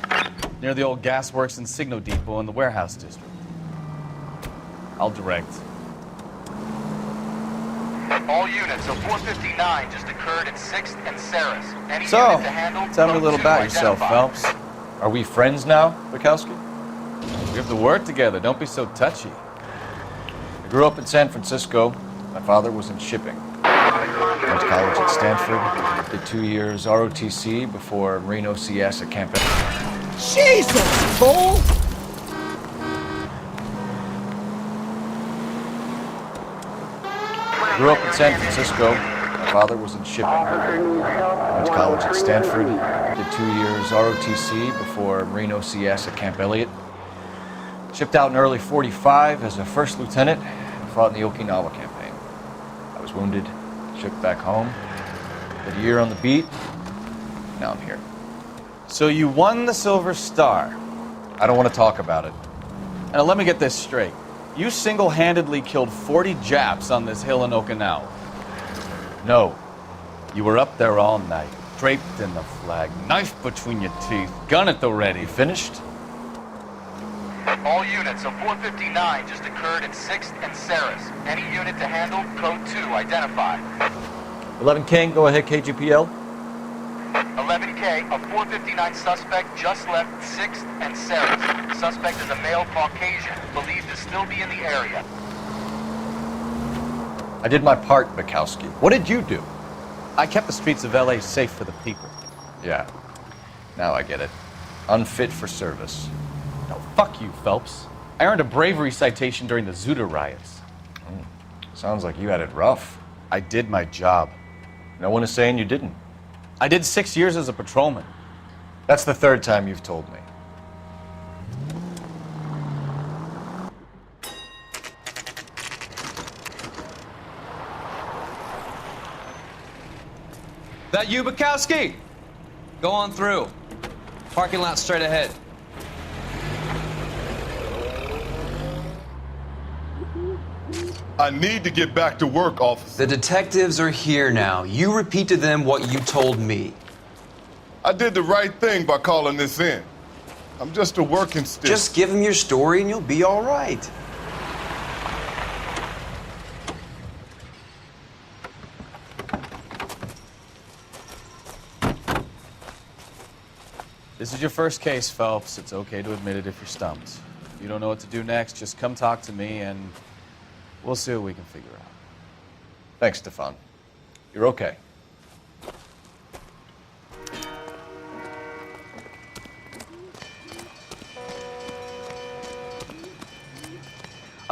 Near the old gasworks and Signo Depot in the warehouse district. I'll direct. All units, so 459 just occurred at 6th and Saris. Any So, unit to handle, tell me a code little 2 about yourself, identified. Phelps. Are we friends now, Bukowski? We have to work together. Don't be so touchy. I grew up in San Francisco. My father was in shipping. Went to college at Stanford. Did 2 years ROTC before Marine OCS at Camp. Jesus, fool! Grew up in San Francisco. My father was in shipping. Went to college at Stanford. Did 2 years ROTC before Marine OCS at Camp Elliott. Shipped out in early '45 as a first lieutenant and fought in the Okinawa campaign. I was wounded, shipped back home. Did a year on the beat. Now I'm here. So you won the Silver Star. I don't want to talk about it. Now let me get this straight. You single-handedly killed 40 Japs on this hill in Okinawa. No. You were up there all night, draped in the flag, knife between your teeth, gun at the ready. Finished? All units, so 459 just occurred at 6th and Saris. Any unit to handle, code 2 identified. 11 King, go ahead, KGPL. 11K, a 459 suspect just left 6th and Saris. Suspect is a male Caucasian, believed to still be in the area. I did my part, Bukowski. What did you do? I kept the streets of LA safe for the people. Yeah. Now I get it. Unfit for service. No, fuck you, Phelps. I earned a bravery citation during the Zuda riots. Sounds like you had it rough. I did my job. No one is saying you didn't. I did 6 years as a patrolman. That's the 3rd time you've told me. That you, Bukowski? Go on through. Parking lot straight ahead. I need to get back to work, officer. The detectives are here now. You repeat to them what you told me. I did the right thing by calling this in. I'm just a working stick. Just give them your story and you'll be all right. This is your first case, Phelps. It's okay to admit it if you're stumped. If you don't know what to do next, just come talk to me and we'll see what we can figure out. Thanks, Stefan. You're okay.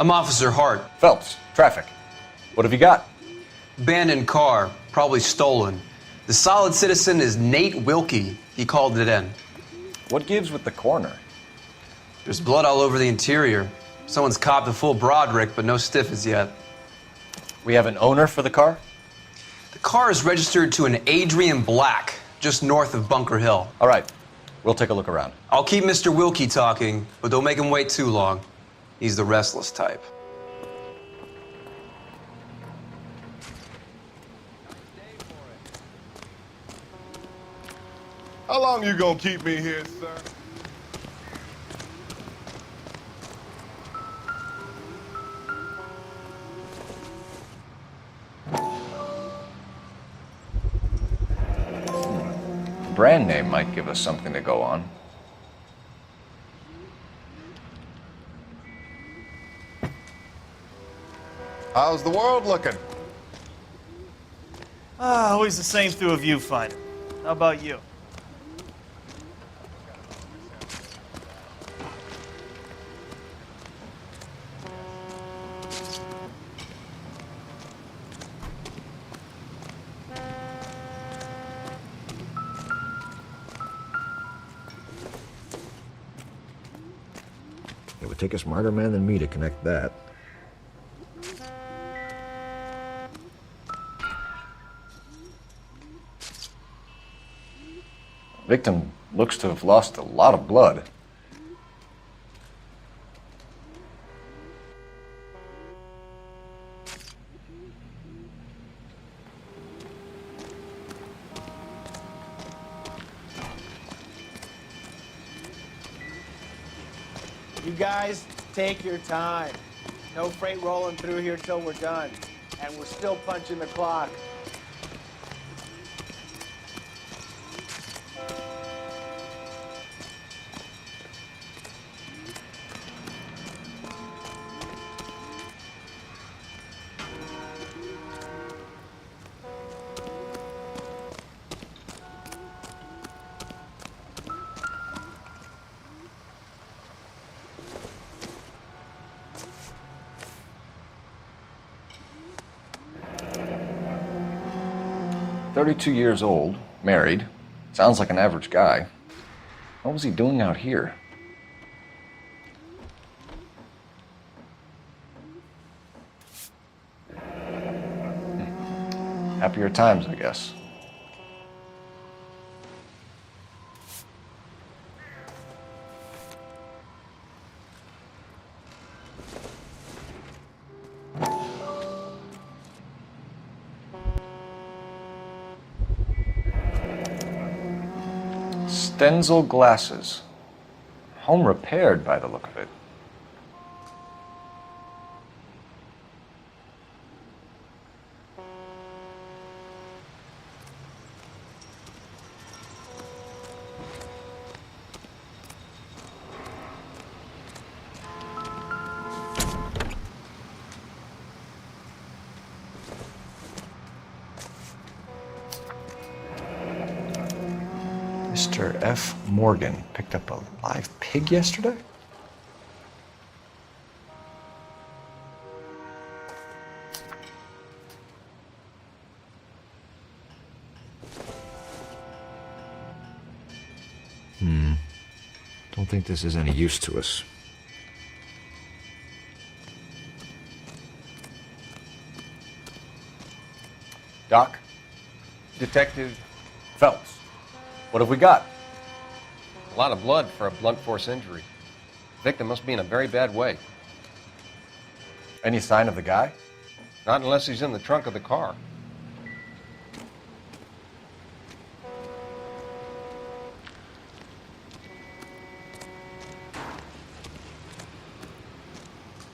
I'm Officer Hart. Phelps, traffic. What have you got? Abandoned car, probably stolen. The solid citizen is Nate Wilkie. He called it in. What gives with the coroner? There's blood all over the interior. Someone's copped a full Broderick, but no stiff as yet. We have an owner for the car? The car is registered to an Adrian Black, just north of Bunker Hill. All right, we'll take a look around. I'll keep Mr. Wilkie talking, but don't make him wait too long. He's the restless type. How long you gonna keep me here, sir? Brand name might give us something to go on. How's the world looking? Always the same through a viewfinder. How about you? It would take a smarter man than me to connect that. Victim looks to have lost a lot of blood. You guys, take your time. No freight rolling through here till we're done. And we're still punching the clock. "32 years old, married. Sounds like an average guy. What was he doing out here?" Happier times, I guess. Stenzel glasses. Home repaired by the look of it. Mr. F. Morgan picked up a live pig yesterday? Don't think this is any use to us. Doc? Detective Phelps. What have we got? a lot of blood for a blunt force injury. Victim must be in a very bad way. Any sign of the guy? Not unless he's in the trunk of the car.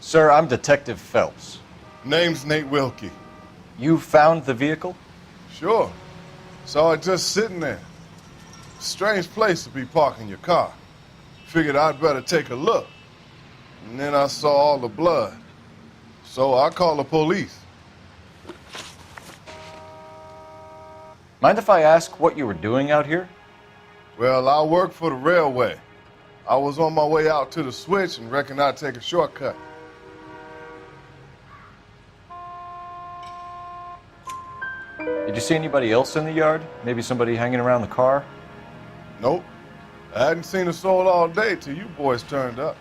Sir, I'm Detective Phelps. Name's Nate Wilkie. You found the vehicle? Sure. Saw it just sitting there. Strange place to be parking your car. Figured I'd better take a look. And then I saw all the blood. So I called the police. Mind if I ask what you were doing out here? Well, I work for the railway. I was on my way out to the switch and reckoned I'd take a shortcut. Did you see anybody else in the yard? Maybe somebody hanging around the car? Nope. I hadn't seen a soul all day till you boys turned up.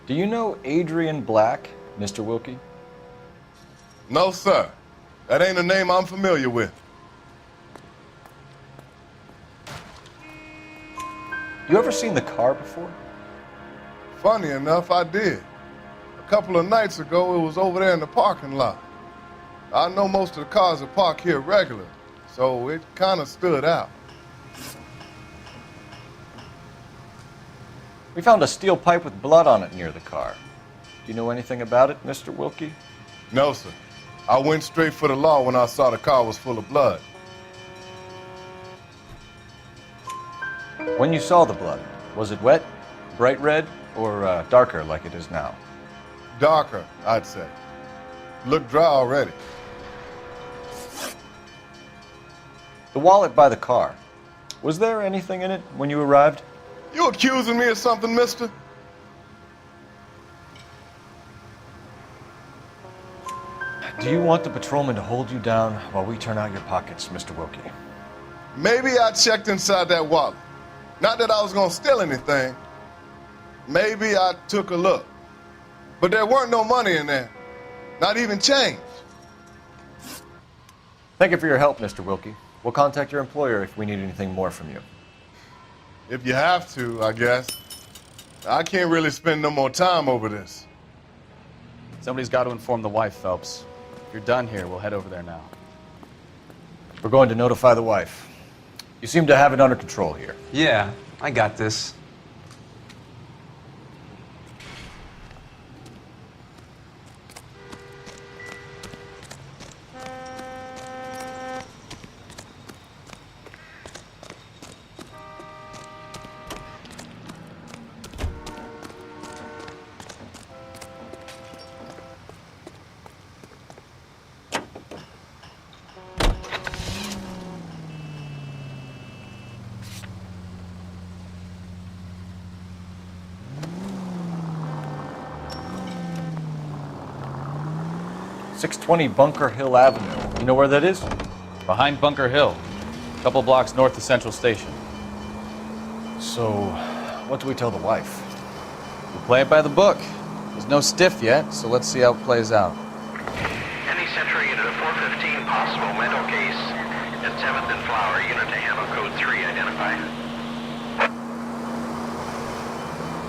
Do you know Adrian Black, Mr. Wilkie? No, sir. That ain't a name I'm familiar with. You ever seen the car before? Funny enough, I did. A couple of nights ago, it was over there in the parking lot. I know most of the cars are parked here regular, so it kind of stood out. We found a steel pipe with blood on it near the car. Do you know anything about it, Mr. Wilkie? No, sir. I went straight for the law when I saw the car was full of blood. When you saw the blood, was it wet, bright red, or darker like it is now? Darker, I'd say. Looked dry already. The wallet by the car. Was there anything in it when you arrived? You accusing me of something, mister? Do you want the patrolman to hold you down while we turn out your pockets, Mr. Wilkie? Maybe I checked inside that wallet. Not that I was gonna steal anything. Maybe I took a look. But there weren't no money in there. Not even change. Thank you for your help, Mr. Wilkie. We'll contact your employer if we need anything more from you. If you have to, I guess. I can't really spend no more time over this. Somebody's got to inform the wife, Phelps. If you're done here, we'll head over there now. We're going to notify the wife. You seem to have it under control here. Yeah, I got this. .620 Bunker Hill Avenue. You know where that is? Behind Bunker Hill, a couple blocks north of Central Station. So, what do we tell the wife? We'll play it by the book. There's no stiff yet, so let's see how it plays out. Any Century unit of 415, possible mental case at 7th and Flower, unit to handle code 3, identify.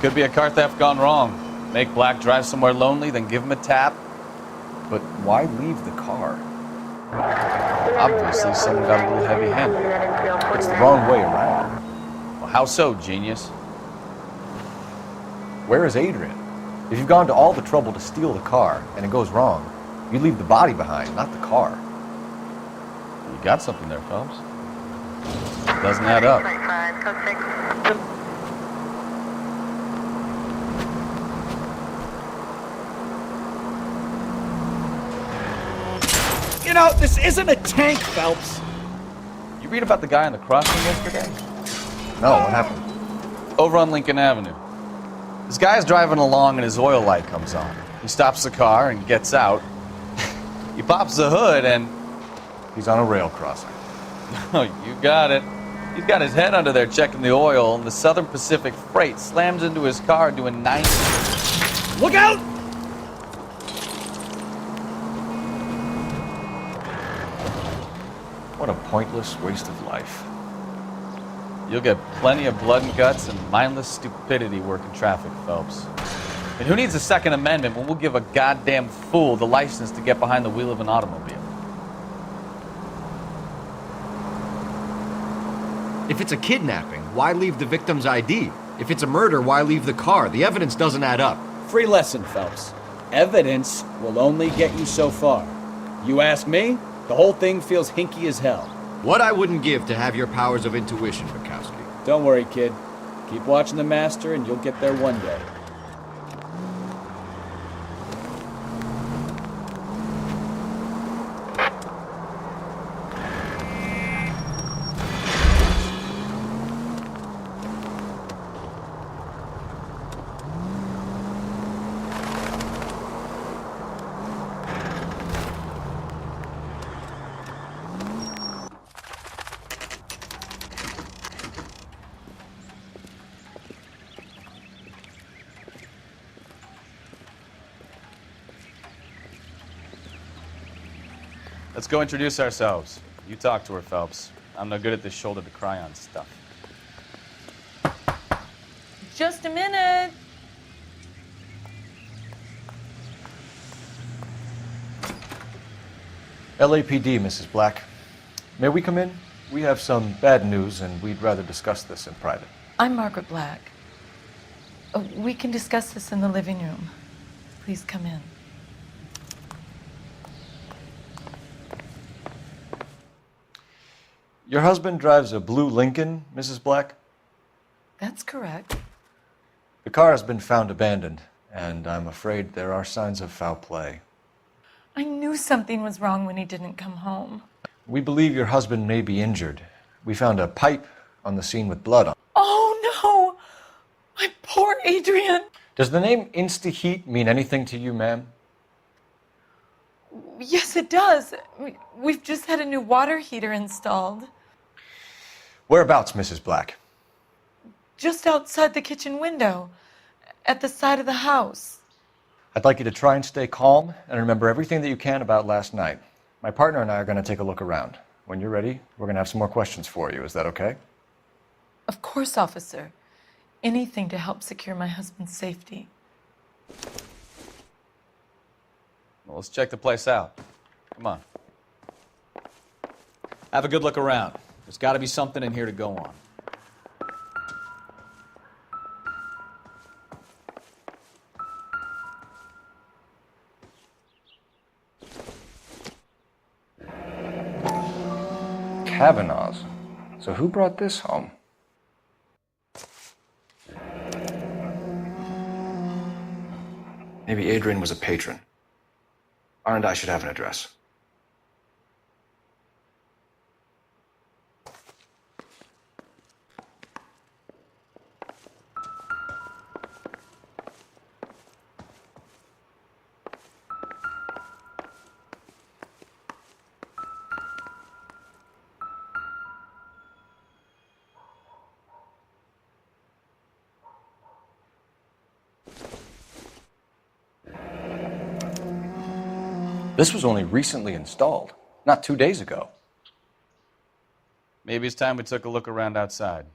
Could be a car theft gone wrong. Make Black drive somewhere lonely, then give him a tap. But why leave the car? Obviously, someone got a little heavy-handed. It's the wrong way around. Well, how so, genius? Where is Adrian? If you've gone to all the trouble to steal the car and it goes wrong, you leave the body behind, not the car. You got something there, Phelps. Doesn't add up. You know, this isn't a tank, Phelps. You read about the guy on the crossing yesterday? No, what happened? Over on Lincoln Avenue. This guy's driving along and his oil light comes on. He stops the car and gets out. He pops the hood and... He's on a rail crossing. Oh, you got it. He's got his head under there checking the oil, and the Southern Pacific Freight slams into his car doing 90. Look out! What a pointless waste of life. You'll get plenty of blood and guts and mindless stupidity working traffic, Phelps. And who needs a Second Amendment when we'll give a goddamn fool the license to get behind the wheel of an automobile? If it's a kidnapping, why leave the victim's ID? If it's a murder, why leave the car? The evidence doesn't add up. Free lesson, Phelps. Evidence will only get you so far. You ask me, The whole thing feels hinky as hell. What I wouldn't give to have your powers of intuition, Bukowski. Don't worry, kid. Keep watching the master and you'll get there one day. Let's go introduce ourselves. You talk to her, Phelps. I'm no good at this shoulder to cry on stuff. Just a minute. LAPD, Mrs. Black. May we come in? We have some bad news, and we'd rather discuss this in private. I'm Margaret Black. We can discuss this in the living room. Please come in. Your husband drives a blue Lincoln, Mrs. Black? That's correct. The car has been found abandoned, and I'm afraid there are signs of foul play. I knew something was wrong when he didn't come home. We believe your husband may be injured. We found a pipe on the scene with blood on it. Oh no! My poor Adrian! Does the name Insta-Heat mean anything to you, ma'am? Yes, it does. We've just had a new water heater installed. Whereabouts, Mrs. Black? Just outside the kitchen window, at the side of the house. I'd like you to try and stay calm and remember everything that you can about last night. My partner and I are going to take a look around. When you're ready, we're going to have some more questions for you. Is that okay? Of course, officer. Anything to help secure my husband's safety. Well, let's check the place out. Come on. Have a good look around. There's got to be something in here to go on. Kavanaugh's. So who brought this home? Maybe Adrian was a patron. R&I should have an address. This was only recently installed, not 2 days ago. Maybe it's time we took a look around outside.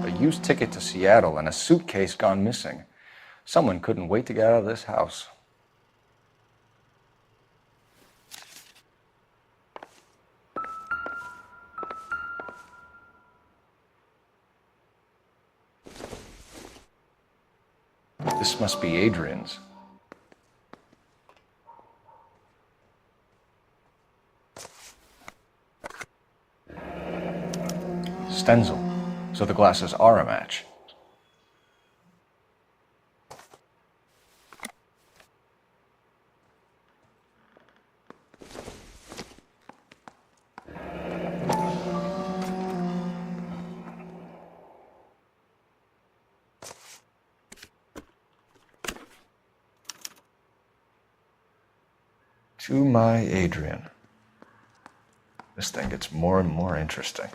A used ticket to Seattle and a suitcase gone missing. Someone couldn't wait to get out of this house. This must be Adrian's. Stenzel. So the glasses are a match. To my Adrian. This thing gets more and more interesting.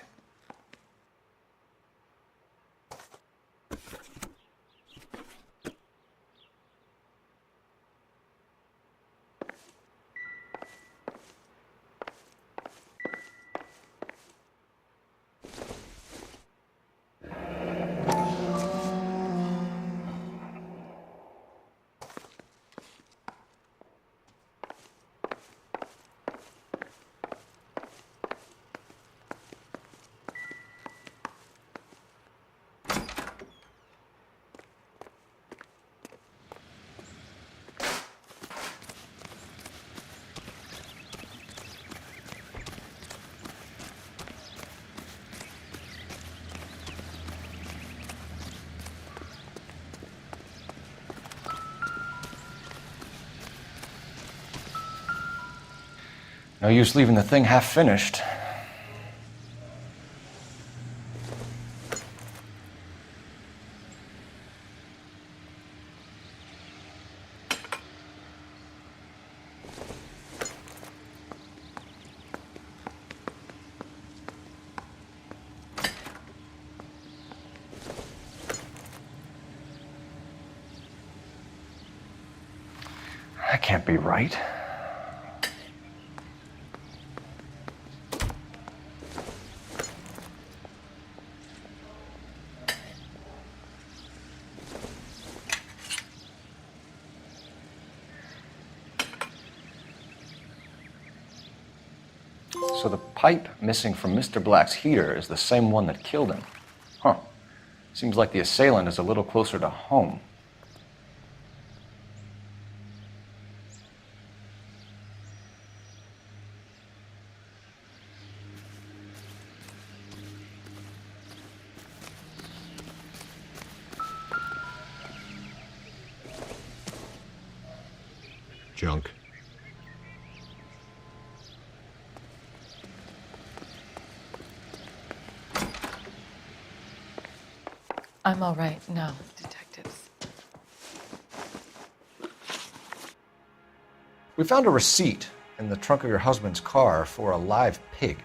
No use leaving the thing half finished. That can't be right. So the pipe missing from Mr. Black's heater is the same one that killed him. Huh. Seems like the assailant is a little closer to home. Junk. I'm all right now, detectives. We found a receipt in the trunk of your husband's car for a live pig.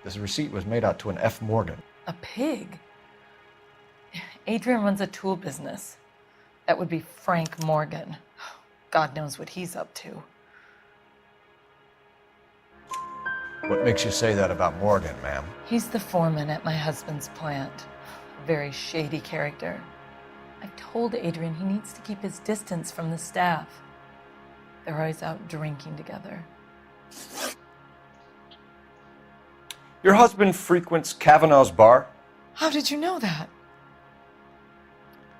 This receipt was made out to an F. Morgan. A pig? Adrian runs a tool business. That would be Frank Morgan. God knows what he's up to. What makes you say that about Morgan, ma'am? He's the foreman at my husband's plant. A very shady character. I've told Adrian he needs to keep his distance from the staff. They're always out drinking together. Your husband frequents Kavanaugh's bar? How did you know that?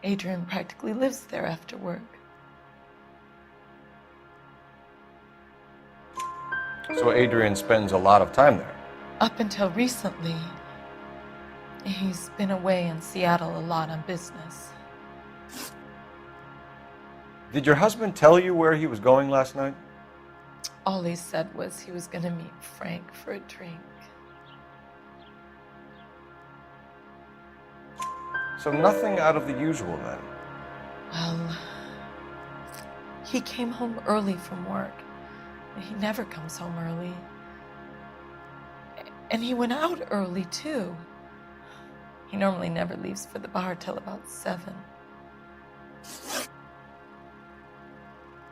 Adrian practically lives there after work. So Adrian spends a lot of time there. Up until recently, he's been away in Seattle a lot on business. Did your husband tell you where he was going last night? All he said was he was going to meet Frank for a drink. So nothing out of the usual then? Well, he came home early from work. He never comes home early. And he went out early, too. He normally never leaves for the bar till about 7.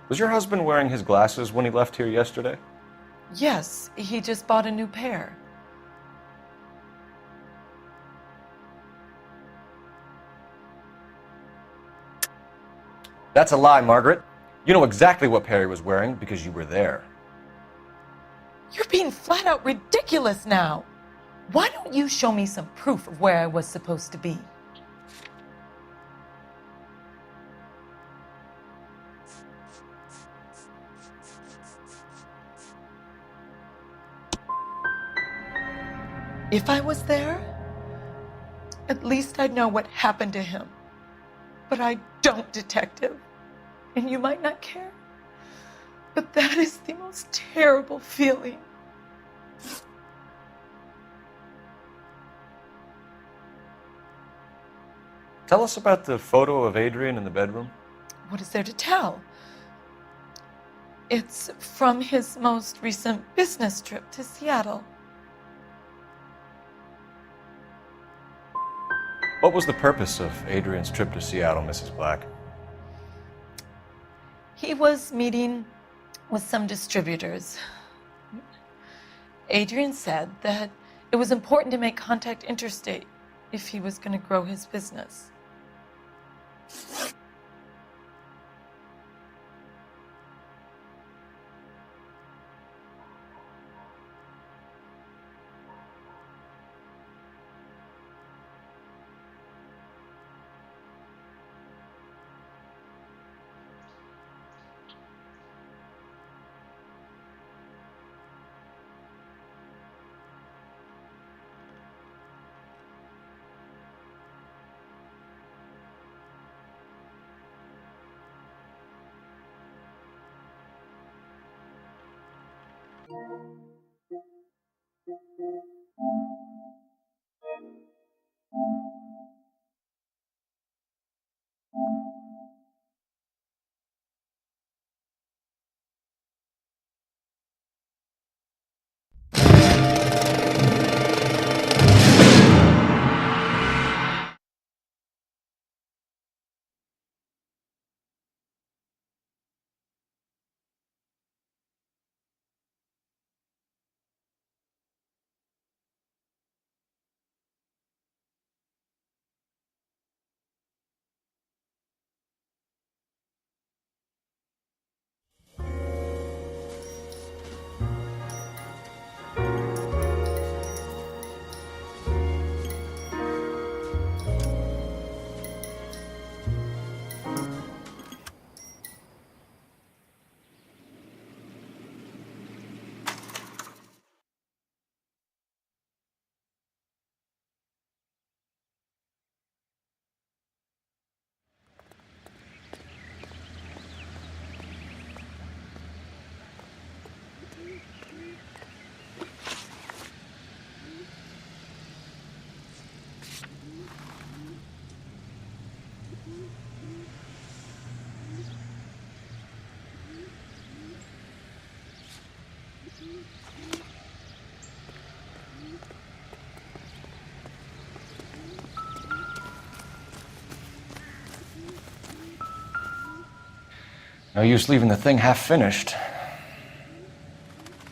Was your husband wearing his glasses when he left here yesterday? Yes, he just bought a new pair. That's a lie, Margaret. You know exactly what pair he was wearing because you were there. You're being flat out ridiculous now. Why don't you show me some proof of where I was supposed to be? If I was there, at least I'd know what happened to him. But I don't, detective. And you might not care, but that is the most terrible feeling. Tell us about the photo of Adrian in the bedroom. What is there to tell? It's from his most recent business trip to Seattle. What was the purpose of Adrian's trip to Seattle, Mrs. Black? He was meeting with some distributors. Adrian said that it was important to make contact interstate if he was going to grow his business. No use leaving the thing half finished.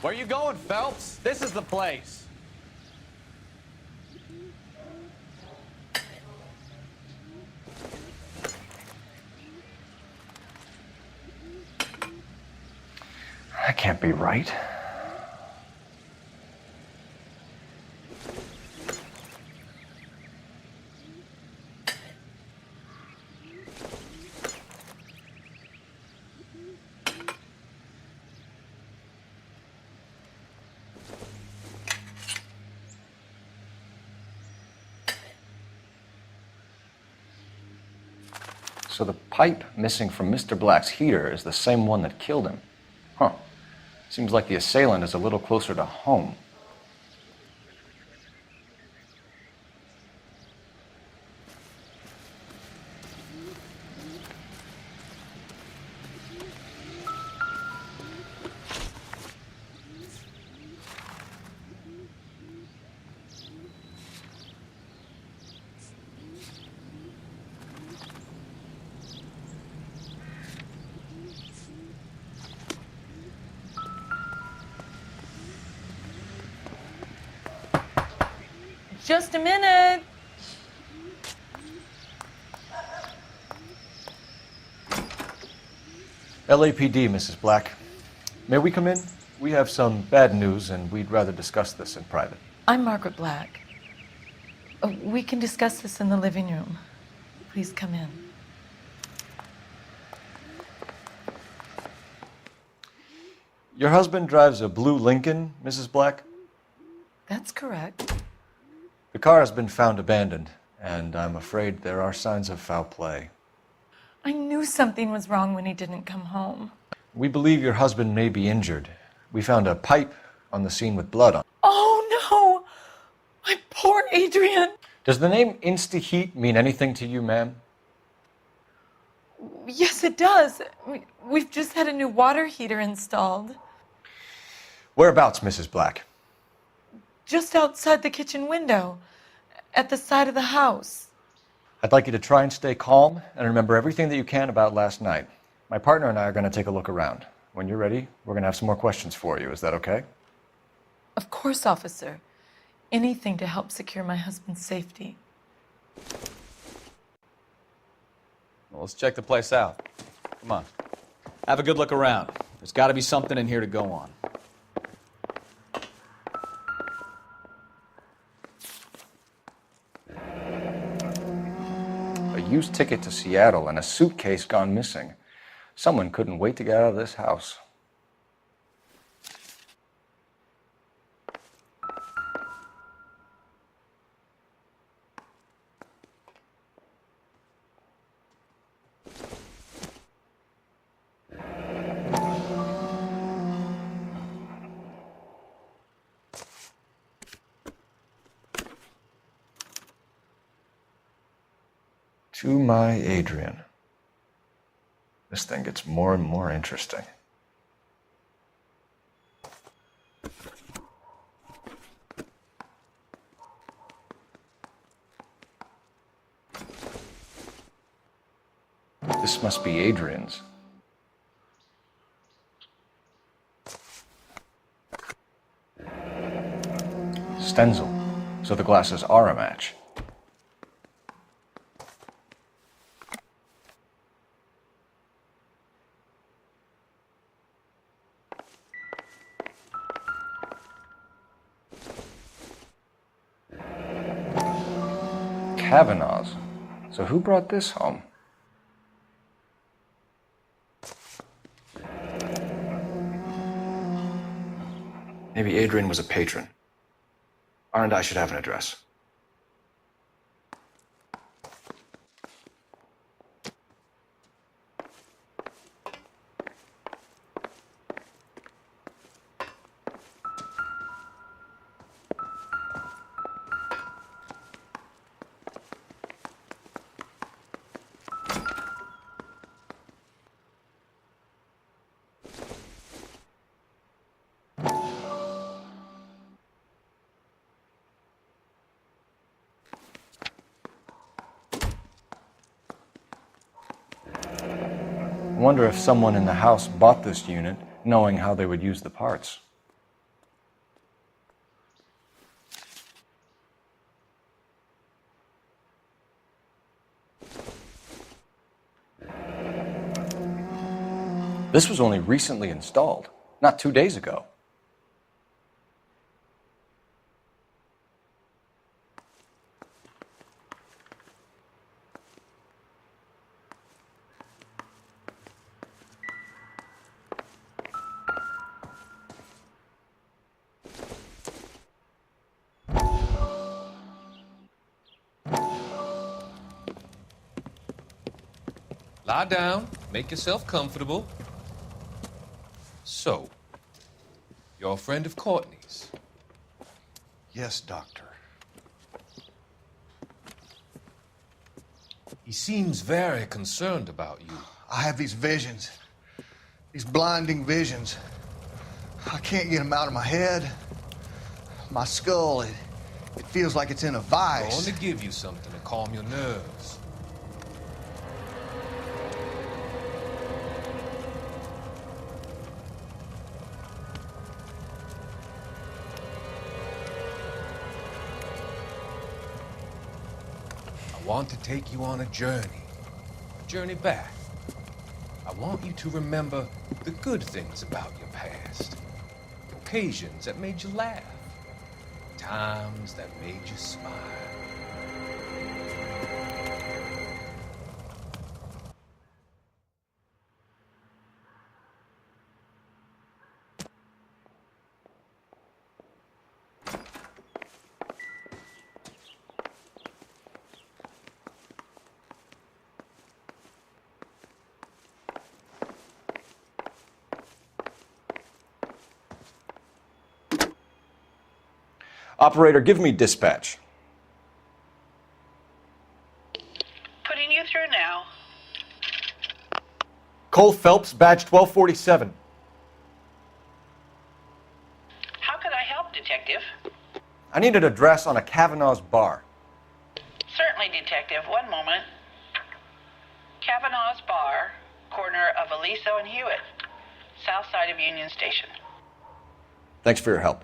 Where you going, Phelps? This is the place. That can't be right. So the pipe missing from Mr. Black's heater is the same one that killed him. Huh. Seems like the assailant is a little closer to home. Just a minute. LAPD, Mrs. Black. May we come in? We have some bad news, and we'd rather discuss this in private. I'm Margaret Black. We can discuss this in the living room. Please come in. Your husband drives a blue Lincoln, Mrs. Black? That's correct. The car has been found abandoned, and I'm afraid there are signs of foul play. I knew something was wrong when he didn't come home. We believe your husband may be injured. We found a pipe on the scene with blood on it. Oh no! My poor Adrian! Does the name Insta-Heat mean anything to you, ma'am? Yes, it does. We've just had a new water heater installed. Whereabouts, Mrs. Black? Just outside the kitchen window, at the side of the house. I'd like you to try and stay calm and remember everything that you can about last night. My partner and I are going to take a look around. When you're ready, we're going to have some more questions for you. Is that okay? Of course, officer. Anything to help secure my husband's safety. Well, let's check the place out. Come on. Have a good look around. There's got to be something in here to go on. A used ticket to Seattle and a suitcase gone missing. Someone couldn't wait to get out of this house. To my Adrian. This thing gets more and more interesting. This must be Adrian's. Stenzel. So the glasses are a match. Kavanaugh's. So who brought this home? Maybe Adrian was a patron. R&I should have an address. I wonder if someone in the house bought this unit knowing how they would use the parts. This was only recently installed, not 2 days ago. Lie down, make yourself comfortable. So, you're a friend of Courtney's? Yes, Doctor. He seems very concerned about you. I have these visions, these blinding visions. I can't get them out of my head. My skull, it feels like it's in a vice. I want to give you something to calm your nerves. I want to take you on a journey back. I want you to remember the good things about your past, occasions that made you laugh, times that made you smile. Operator, give me dispatch. Putting you through now. Cole Phelps, badge 1247. How could I help, Detective? I need an address on a Kavanaugh's bar. Certainly, Detective. Detective. One moment. Kavanaugh's Bar, corner of Aliso and Hewitt, south side of Union Station. Thanks for your help.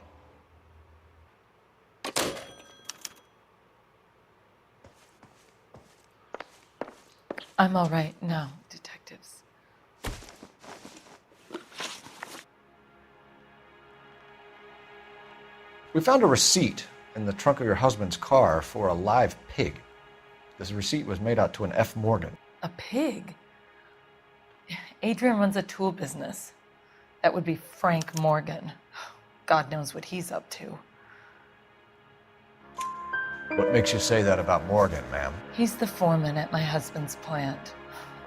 I'm all right now, detectives. We found a receipt in the trunk of your husband's car for a live pig. This receipt was made out to an F. Morgan. A pig? Adrian runs a tool business. That would be Frank Morgan. God knows what he's up to. What makes you say that about Morgan, ma'am? He's the foreman at my husband's plant.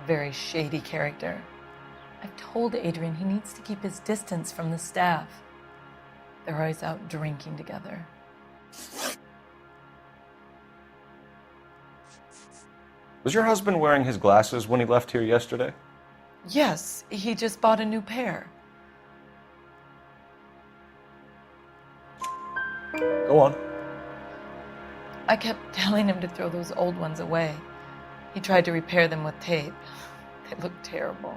A very shady character. I've told Adrian he needs to keep his distance from the staff. They're always out drinking together. Was your husband wearing his glasses when he left here yesterday? Yes, he just bought a new pair. Go on. I kept telling him to throw those old ones away. He tried to repair them with tape. They look terrible.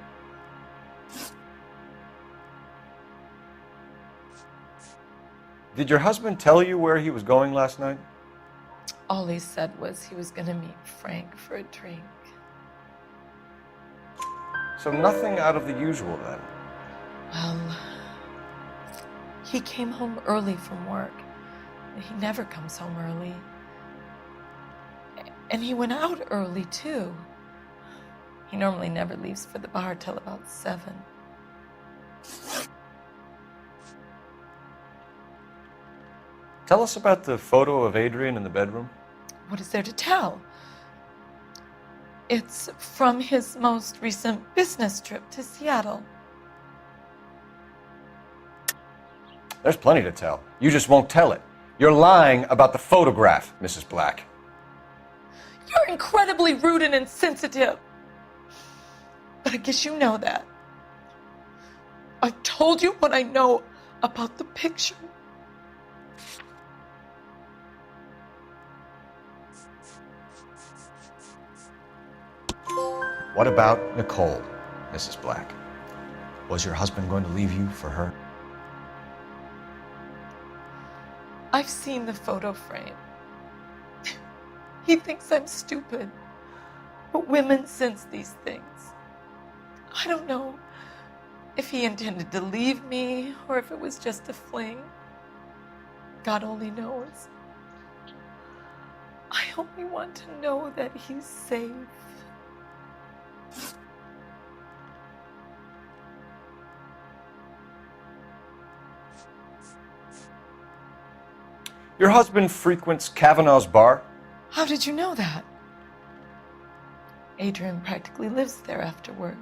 Did your husband tell you where he was going last night? All he said was he was going to meet Frank for a drink. So nothing out of the usual then? Well, he came home early from work. He never comes home early. And he went out early, too. He normally never leaves for the bar till about 7. Tell us about the photo of Adrian in the bedroom. What is there to tell? It's from his most recent business trip to Seattle. There's plenty to tell. You just won't tell it. You're lying about the photograph, Mrs. Black. You're incredibly rude and insensitive. But I guess you know that. I told you what I know about the picture. What about Nicole, Mrs. Black? Was your husband going to leave you for her? I've seen the photo frame. He thinks I'm stupid. But women sense these things. I don't know if he intended to leave me or if it was just a fling. God only knows. I only want to know that he's safe. Your husband frequents Kavanaugh's bar? How did you know that? Adrian practically lives there after work.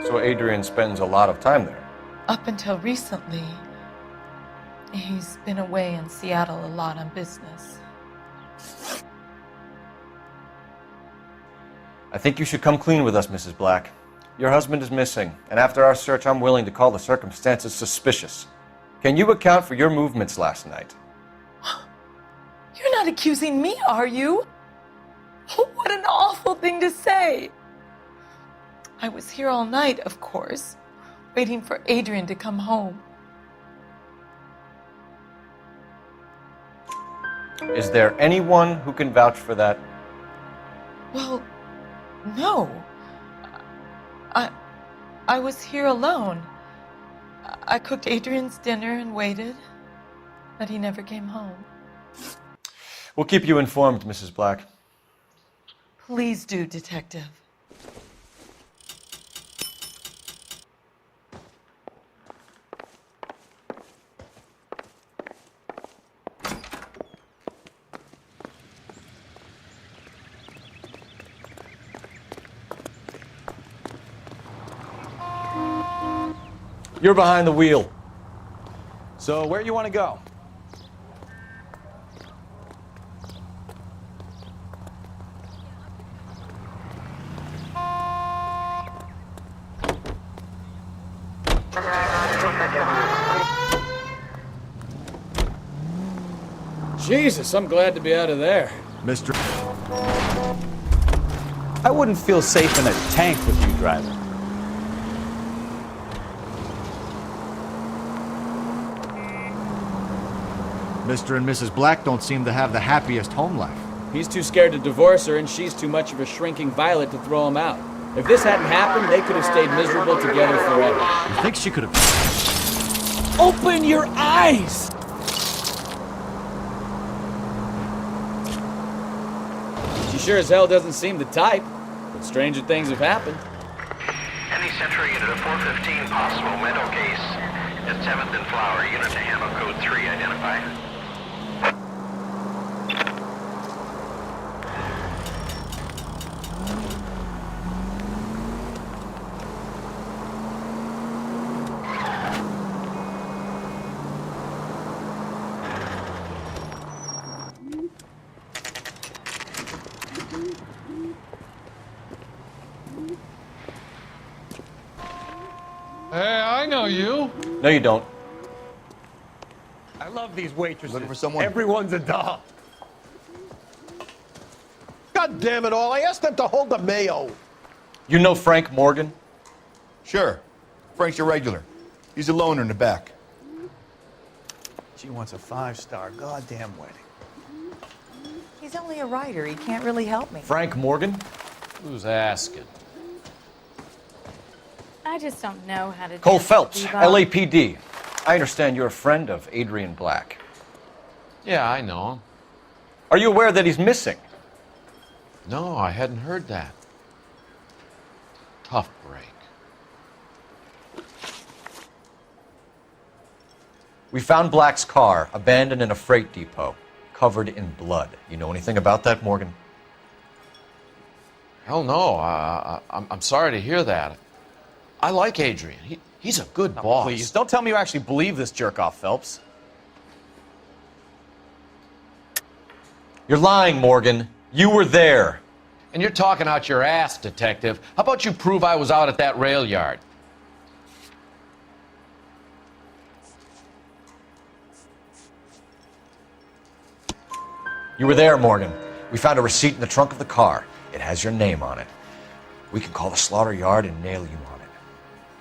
So Adrian spends a lot of time there? Up until recently, he's been away in Seattle a lot on business. I think you should come clean with us, Mrs. Black. Your husband is missing, and after our search, I'm willing to call the circumstances suspicious. Can you account for your movements last night? You're not accusing me, are you? What an awful thing to say. I was here all night, of course, waiting for Adrian to come home. Is there anyone who can vouch for that? Well, no. I was here alone. I cooked Adrian's dinner and waited, but he never came home. We'll keep you informed, Mrs. Black. Please do, Detective. You're behind the wheel. So where you want to go? Jesus, I'm glad to be out of there. Mr. I wouldn't feel safe in a tank with you driving. Mr. and Mrs. Black don't seem to have the happiest home life. He's too scared to divorce her, and she's too much of a shrinking violet to throw him out. If this hadn't happened, they could have stayed miserable together forever. You think she could have... Open your eyes! She sure as hell doesn't seem the type, but stranger things have happened. Any Central unit of 415 possible mental case at 7th and Flower. Unit to handle code 3 identified. Hey, I know you. No, you don't. I love these waitresses. Looking for someone? Everyone's a doll. God damn it all, I asked them to hold the mayo. You know Frank Morgan? Sure. Frank's your regular. He's a loner in the back. She wants a 5-star goddamn wedding. He's only a writer. He can't really help me. Frank Morgan? Who's asking? I just don't know how to. Cole just Phelps, leave out- LAPD. I understand you're a friend of Adrian Black. Yeah, I know him. Are you aware that he's missing? No, I hadn't heard that. Tough break. We found Black's car abandoned in a freight depot, covered in blood. You know anything about that, Morgan? Hell no. I'm sorry to hear that. I like Adrian. He's a good boss. Please, don't tell me you actually believe this jerk-off, Phelps. You're lying, Morgan. You were there. And you're talking out your ass, detective. How about you prove I was out at that rail yard? You were there, Morgan. We found a receipt in the trunk of the car. It has your name on it. We can call the slaughter yard and nail you on it.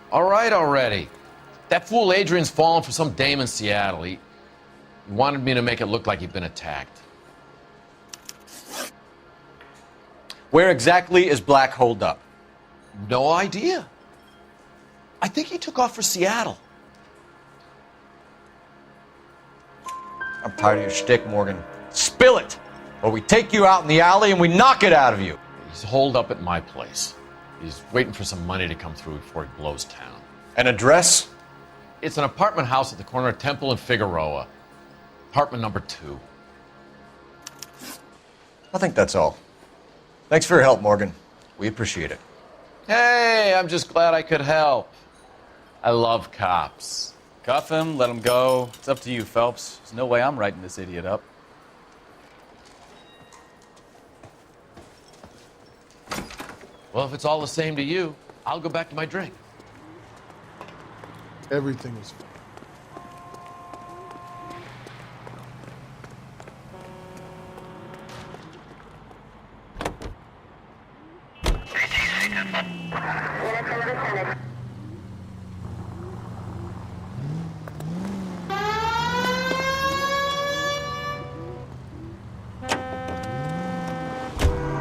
All right already. That fool Adrian's fallen for some dame in Seattle. He wanted me to make it look like he'd been attacked. Where exactly is Black holed up? No idea. I think he took off for Seattle. I'm tired of your shtick, Morgan. Spill it! Or we take you out in the alley and we knock it out of you. He's holed up at my place. He's waiting for some money to come through before he blows town. An address? It's an apartment house at the corner of Temple and Figueroa. Apartment number 2. I think that's all. Thanks for your help, Morgan. We appreciate it. Hey, I'm just glad I could help. I love cops. Cuff him, let him go. It's up to you, Phelps. There's no way I'm writing this idiot up. Well, if it's all the same to you, I'll go back to my drink. Everything is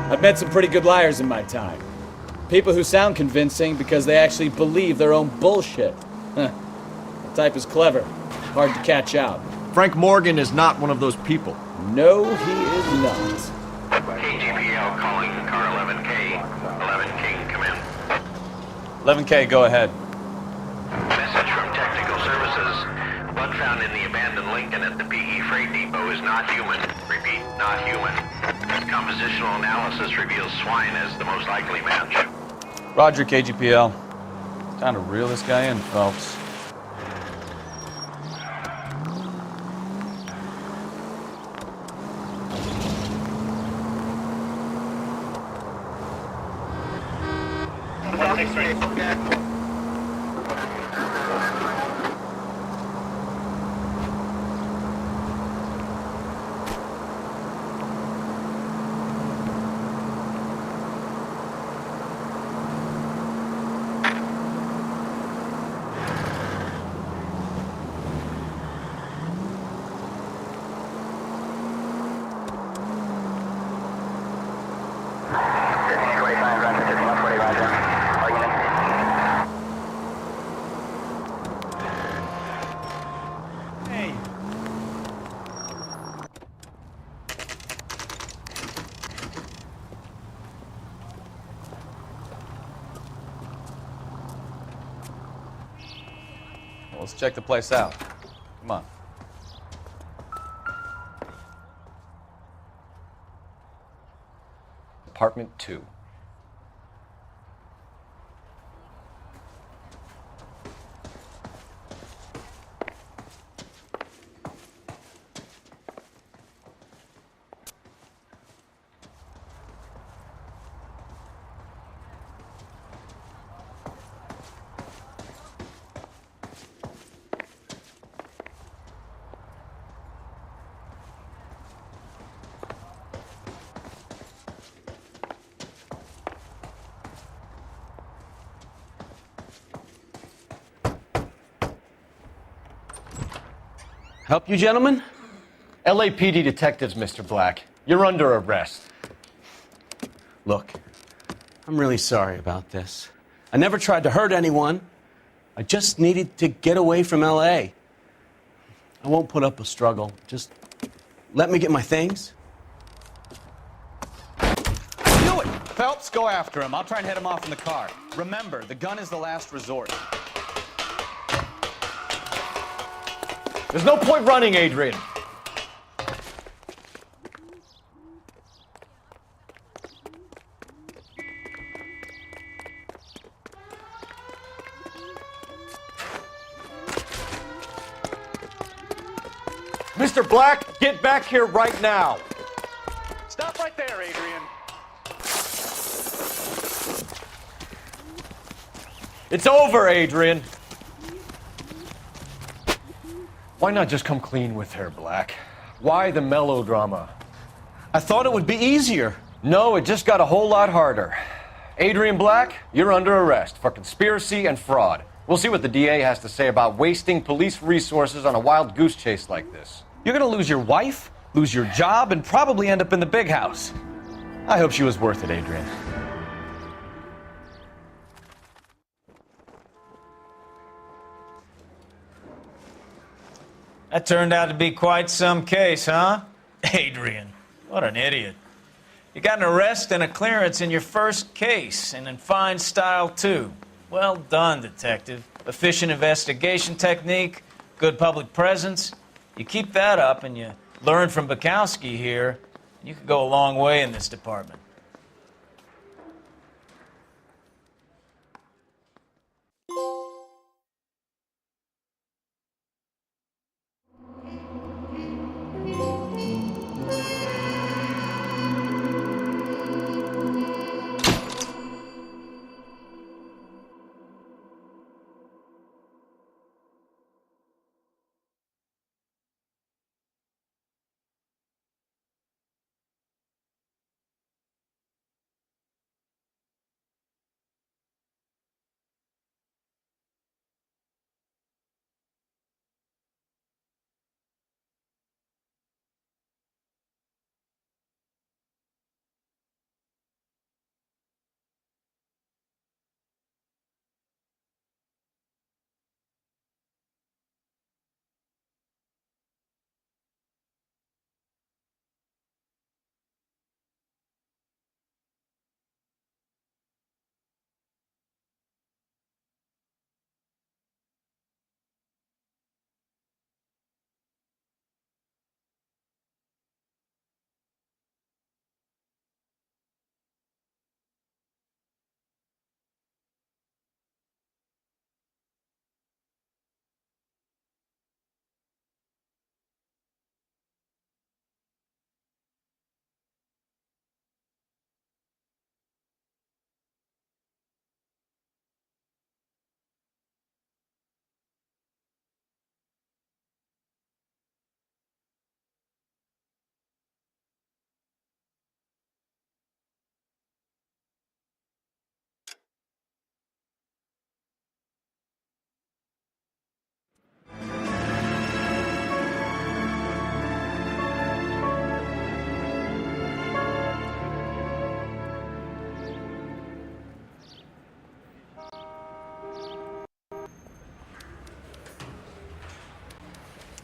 I've met some pretty good liars in my time. People who sound convincing because they actually believe their own bullshit. The type is clever, hard to catch out. Frank Morgan is not one of those people. No, he is not. KGPL calling car 11K. 11K, come in. 11K, go ahead. Message from Technical Services. Blood found in the abandoned Lincoln at the PE Freight Depot is not human. Repeat, not human. Compositional analysis reveals swine as the most likely match. Roger, KGPL. Time to reel this guy in, Phelps. Let's check the place out. Come on. Apartment 2. Help you, gentlemen? LAPD detectives, Mr. Black. You're under arrest. Look, I'm really sorry about this. I never tried to hurt anyone. I just needed to get away from LA. I won't put up a struggle. Just let me get my things. Do it! Phelps, go after him. I'll try and head him off in the car. Remember, the gun is the last resort. There's no point running, Adrian. Mr. Black, get back here right now. Stop right there, Adrian. It's over, Adrian. Why not just come clean with her, Black? Why the melodrama? I thought it would be easier. No, it just got a whole lot harder. Adrian Black, you're under arrest for conspiracy and fraud. We'll see what the DA has to say about wasting police resources on a wild goose chase like this. You're gonna lose your wife, lose your job, and probably end up in the big house. I hope she was worth it, Adrian. That turned out to be quite some case, huh? Adrian, what an idiot. You got an arrest and a clearance in your first case, and in fine style, too. Well done, detective. Efficient investigation technique, good public presence. You keep that up and you learn from Bukowski here, you could go a long way in this department.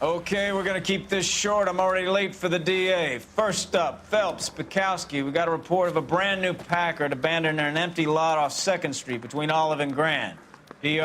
Okay, we're gonna keep this short. I'm already late for the DA. First up, Phelps, Bukowski. We got a report of a brand new Packard abandoned in an empty lot off 2nd Street between Olive and Grand.